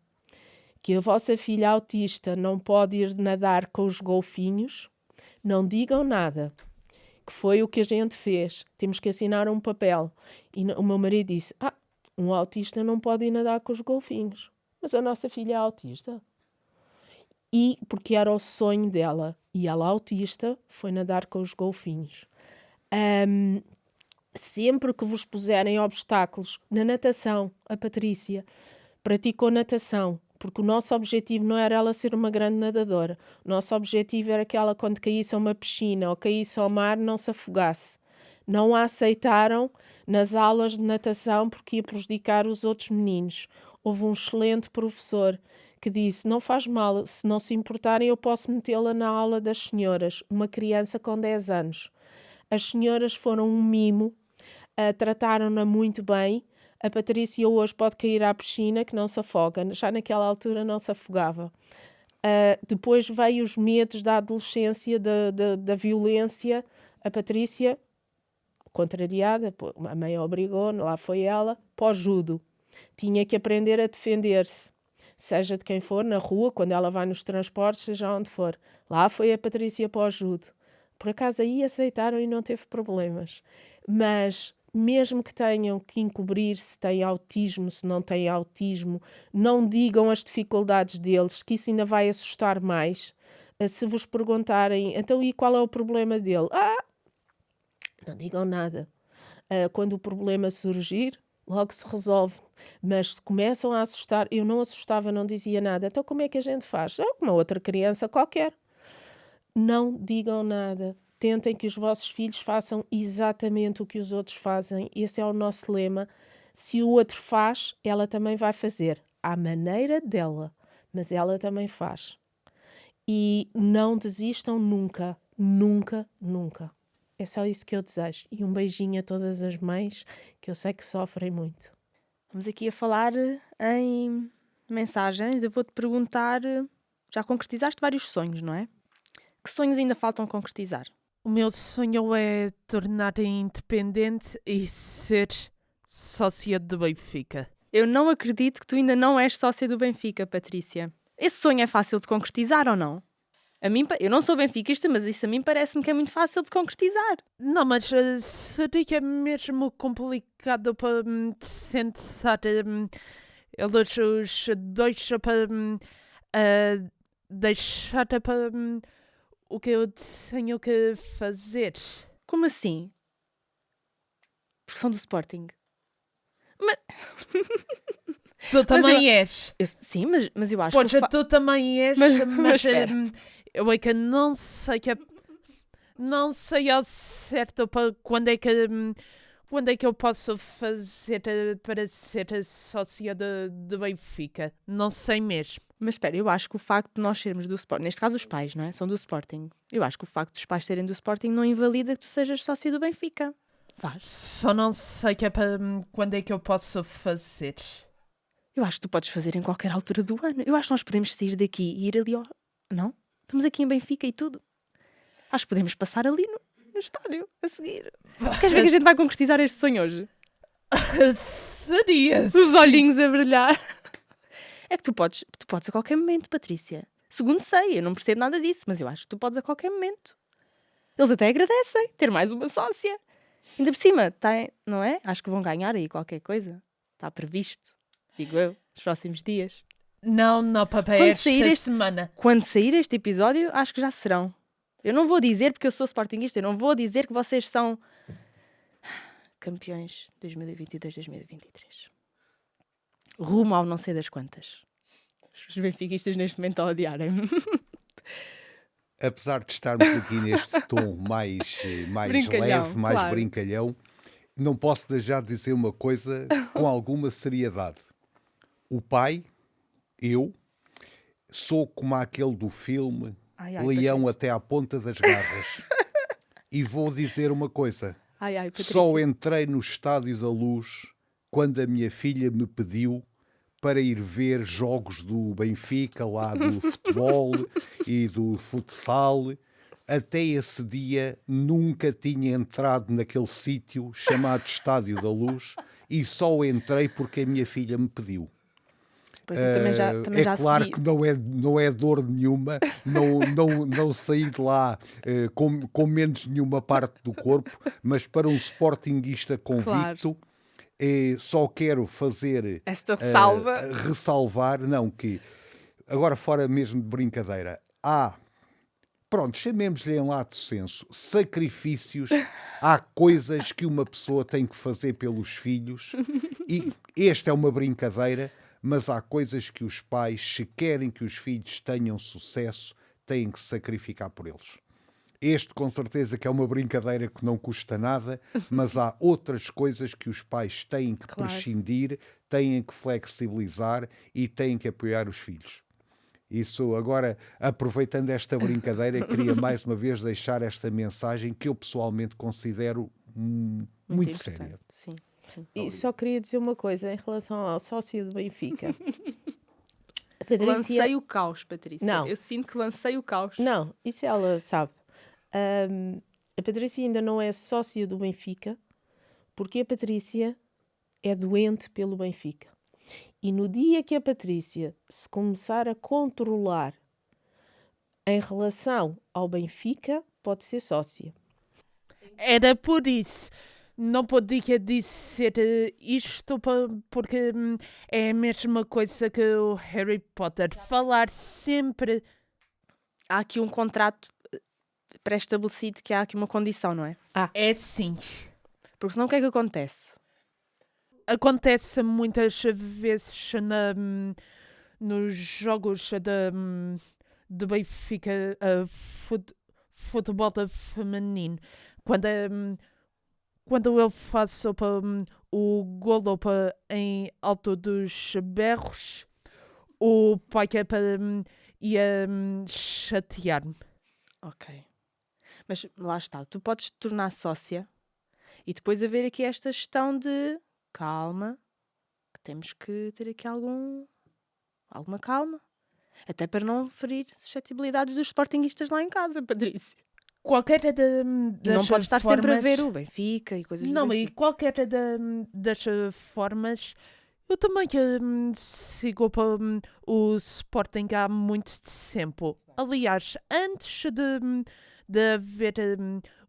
que a vossa filha autista não pode ir nadar com os golfinhos, não digam nada, que foi o que a gente fez. Temos que assinar um papel. E o meu marido disse, um autista não pode ir nadar com os golfinhos. Mas a nossa filha é autista. E porque era o sonho dela. E ela, autista, foi nadar com os golfinhos. Sempre que vos puserem obstáculos na natação, a Patrícia praticou natação, porque o nosso objetivo não era ela ser uma grande nadadora. O nosso objetivo era que ela, quando caísse a uma piscina ou caísse ao mar, não se afogasse. Não a aceitaram nas aulas de natação porque ia prejudicar os outros meninos. Houve um excelente professor que disse: não faz mal, se não se importarem eu posso metê-la na aula das senhoras, uma criança com 10 anos. As senhoras foram um mimo, trataram-na muito bem. A Patrícia hoje pode cair à piscina que não se afoga, já naquela altura não se afogava. Depois veio os medos da adolescência, da violência. A Patrícia, contrariada, a mãe obrigou, lá foi ela, para o judo. Tinha que aprender a defender-se, seja de quem for, na rua, quando ela vai nos transportes, seja onde for. Lá foi a Patrícia para o judo. Por acaso aí aceitaram e não teve problemas. Mas mesmo que tenham que encobrir se têm autismo, se não têm autismo, não digam as dificuldades deles, que isso ainda vai assustar mais. Se vos perguntarem, então e qual é o problema dele? Não digam nada. Quando o problema surgir, logo se resolve. Mas se começam a assustar, eu não assustava, não dizia nada. Então como é que a gente faz? Como outra criança qualquer. Não digam nada. Tentem que os vossos filhos façam exatamente o que os outros fazem. Esse é o nosso lema. Se o outro faz, ela também vai fazer. À maneira dela. Mas ela também faz. E não desistam nunca. Nunca, nunca. É só isso que eu desejo. E um beijinho a todas as mães, que eu sei que sofrem muito. Vamos aqui a falar em mensagens. Eu vou-te perguntar, já concretizaste vários sonhos, não é? Que sonhos ainda faltam concretizar? O meu sonho é tornar-me independente e ser sócia do Benfica. Eu não acredito que tu ainda não és sócia do Benfica, Patrícia. Esse sonho é fácil de concretizar ou não? A mim, eu não sou benfiquista, mas isso a mim parece-me que é muito fácil de concretizar. Não, mas seria mesmo complicado para sentar eles os dois para deixar para o que eu tenho que fazer. Como assim? Porque são do Sporting. Mas... Tu também és. Sim, mas eu acho Podes, que... tu também és, mas eu é que não sei que... Não sei ao certo para quando é que eu posso fazer para ser sócia do Benfica. Não sei mesmo. Mas espera, eu acho que o facto de nós sermos do Sporting, neste caso os pais, não é? São do Sporting. Eu acho que o facto dos pais serem do Sporting não invalida que tu sejas sócia do Benfica. Faz. Só não sei que é para quando é que eu posso fazer. Eu acho que tu podes fazer em qualquer altura do ano. Eu acho que nós podemos sair daqui e ir ali ao... Não? Estamos aqui em Benfica e tudo. Acho que podemos passar ali no estádio a seguir. Queres ver que a gente vai concretizar este sonho hoje? Seria. Os olhinhos a brilhar. É que tu podes a qualquer momento, Patrícia. Segundo sei, eu não percebo nada disso, mas eu acho que tu podes a qualquer momento. Eles até agradecem ter mais uma sócia. Ainda por cima, não é? Acho que vão ganhar aí qualquer coisa. Está previsto, digo eu, nos próximos dias. Não, papai, esta semana. Quando sair este episódio, acho que já serão. Eu não vou dizer, porque eu sou sportinguista, eu não vou dizer que vocês são campeões 2022-2023. Rumo ao não sei das quantas. Os benfiquistas neste momento a odiarem-me. Apesar de estarmos aqui neste tom mais leve, mais claro. brincalhão, não posso deixar de dizer uma coisa com alguma seriedade. O pai, eu, sou como aquele do filme Leão até à ponta das garras. E vou dizer uma coisa. Só entrei no Estádio da Luz quando a minha filha me pediu para ir ver jogos do Benfica, lá do futebol e do futsal. Até esse dia nunca tinha entrado naquele sítio chamado Estádio da Luz e só entrei porque a minha filha me pediu. Pois eu também já claro que não é dor nenhuma, não saí de lá com menos nenhuma parte do corpo, mas para um sportinguista convicto, só quero fazer esta ressalva. Ressalvar, não, que agora fora mesmo de brincadeira, pronto, chamemos-lhe em lato senso, sacrifícios, há coisas que uma pessoa tem que fazer pelos filhos e esta é uma brincadeira, mas há coisas que os pais, se querem que os filhos tenham sucesso, têm que sacrificar por eles. Este, com certeza, que é uma brincadeira que não custa nada, mas há outras coisas que os pais têm que prescindir, têm que flexibilizar e têm que apoiar os filhos. Isso agora, aproveitando esta brincadeira, queria mais uma vez deixar esta mensagem que eu pessoalmente considero muito importante. séria. Sim. E só queria dizer uma coisa em relação ao sócio do Benfica. A Lancei o caos, Patrícia. Não. Eu sinto que lancei o caos. Não, isso ela sabe. A Patrícia ainda não é sócia do Benfica porque a Patrícia é doente pelo Benfica. E no dia que a Patrícia se começar a controlar em relação ao Benfica, pode ser sócia. Era por isso. Não podia dizer isto porque é a mesma coisa que o Harry Potter. Falar sempre. Há aqui um contrato pré-estabelecido que há aqui uma condição, não é? É sim. Porque senão o que é que acontece? Acontece muitas vezes nos jogos do Benfica futebol feminino. Quando eu faço o golo em alto dos berros, o pai ia chatear-me. Ok. Mas lá está, tu podes te tornar sócia e depois haver aqui esta gestão de calma, que temos que ter aqui alguma calma. Até para não ferir suscetibilidades dos sportinguistas lá em casa, Patrícia. Qualquer E não podes estar sempre a ver o Benfica e coisas do Não, e Benfica. qualquer das formas, eu também sigo o Sporting há muito tempo. Aliás, antes de haver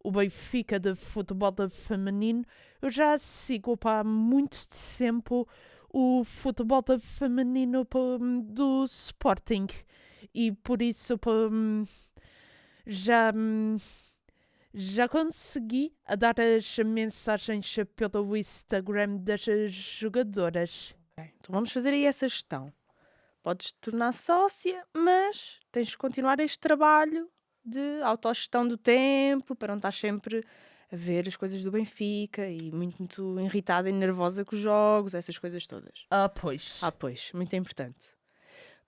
o Benfica de futebol feminino, eu já sigo há muito tempo o futebol feminino do Sporting. E por isso já consegui a dar as mensagens pelo Instagram das jogadoras. Ok, então vamos fazer aí essa gestão. Podes te tornar sócia, mas tens de continuar este trabalho de autogestão do tempo, para não estar sempre a ver as coisas do Benfica e muito irritada e nervosa com os jogos, essas coisas todas. Pois. Pois, muito importante.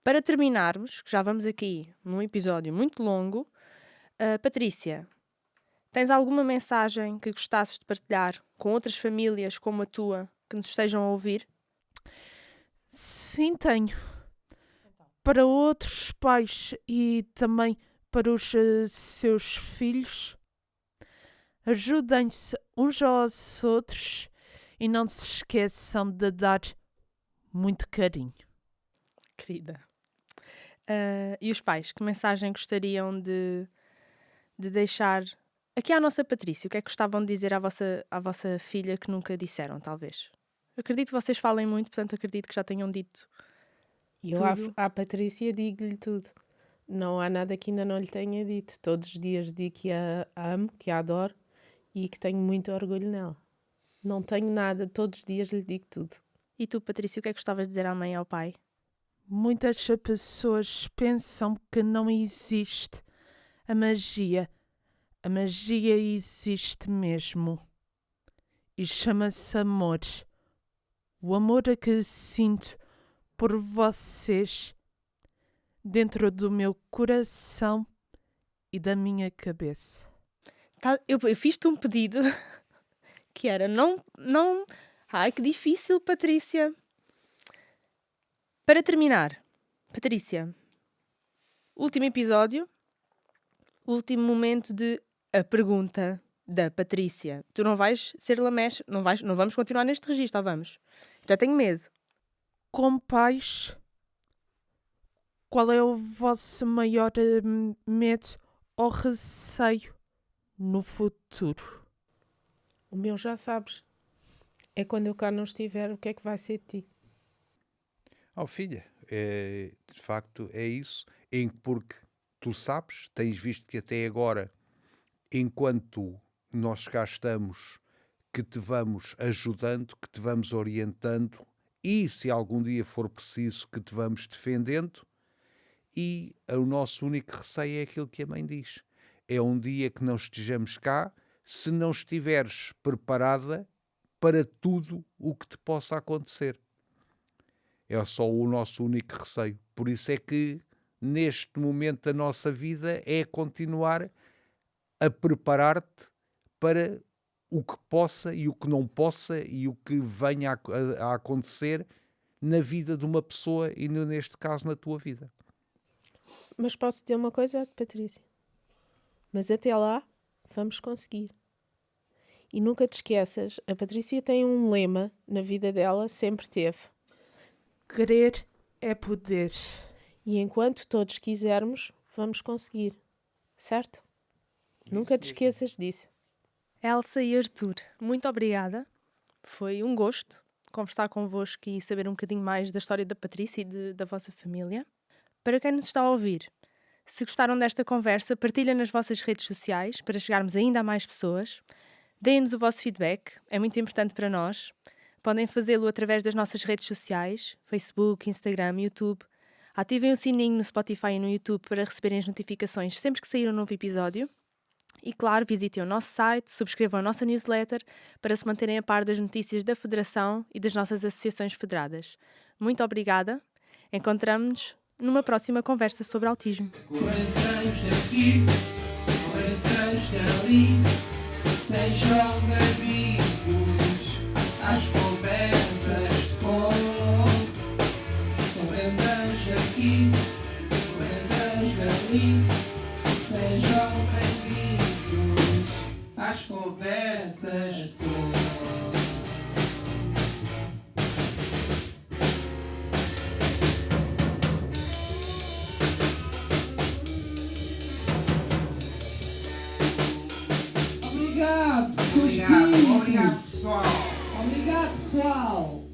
Para terminarmos, que já vamos aqui num episódio muito longo, Patrícia, tens alguma mensagem que gostasses de partilhar com outras famílias como a tua que nos estejam a ouvir? Sim, tenho. Para outros pais e também para os seus filhos, ajudem-se uns aos outros e não se esqueçam de dar muito carinho. Querida. E os pais, que mensagem gostariam de deixar aqui à nossa Patrícia? O que é que gostavam de dizer à vossa filha que nunca disseram, talvez? Eu acredito que vocês falem muito, portanto acredito que já tenham dito. E eu à Patrícia digo-lhe tudo. Não há nada que ainda não lhe tenha dito. Todos os dias digo que a amo, que a adoro e que tenho muito orgulho nela. Não tenho nada, todos os dias lhe digo tudo. E tu, Patrícia, o que é que gostavas de dizer à mãe e ao pai? Muitas pessoas pensam que não existe a magia. A magia existe mesmo. E chama-se amor. O amor que sinto por vocês dentro do meu coração e da minha cabeça. Eu fiz-te um pedido que era não... Ai, que difícil, Patrícia. Para terminar, Patrícia, último episódio, último momento de a pergunta da Patrícia. Tu não vais ser lameche, não vamos continuar neste registro, ou vamos? Já tenho medo. Com pais, qual é o vosso maior medo ou receio no futuro? O meu já sabes. É quando eu cá não estiver, o que é que vai ser de ti? Filha, de facto é isso, porque tu sabes, tens visto que até agora, enquanto nós cá estamos, que te vamos ajudando, que te vamos orientando e, se algum dia for preciso, que te vamos defendendo. E o nosso único receio é aquilo que a mãe diz. É um dia que não estejamos cá, se não estiveres preparada para tudo o que te possa acontecer. É só o nosso único receio. Por isso é que neste momento da nossa vida é continuar a preparar-te para o que possa e o que não possa e o que venha a acontecer na vida de uma pessoa e, neste caso, na tua vida. Mas posso dizer uma coisa, Patrícia? Mas até lá, vamos conseguir. E nunca te esqueças, a Patrícia tem um lema na vida dela, sempre teve. Querer é poder. E enquanto todos quisermos, vamos conseguir. Certo? Nunca te esqueças disso. Elsa e Arthur, muito obrigada. Foi um gosto conversar convosco e saber um bocadinho mais da história da Patrícia e da vossa família. Para quem nos está a ouvir, se gostaram desta conversa, partilhem nas vossas redes sociais para chegarmos ainda a mais pessoas. Deem-nos o vosso feedback, é muito importante para nós. Podem fazê-lo através das nossas redes sociais, Facebook, Instagram, YouTube. Ativem o sininho no Spotify e no YouTube para receberem as notificações sempre que sair um novo episódio. E claro, visitem o nosso site, subscrevam a nossa newsletter para se manterem a par das notícias da Federação e das nossas associações federadas. Muito obrigada. Encontramo-nos numa próxima conversa sobre autismo. Corações daqui, corações dali, sejam bem-vindos às conversas com corações daqui, corações dali, sejam bem-vindos às conversas com. Obrigado, Obrigado, pessoal. Obrigado, pessoal.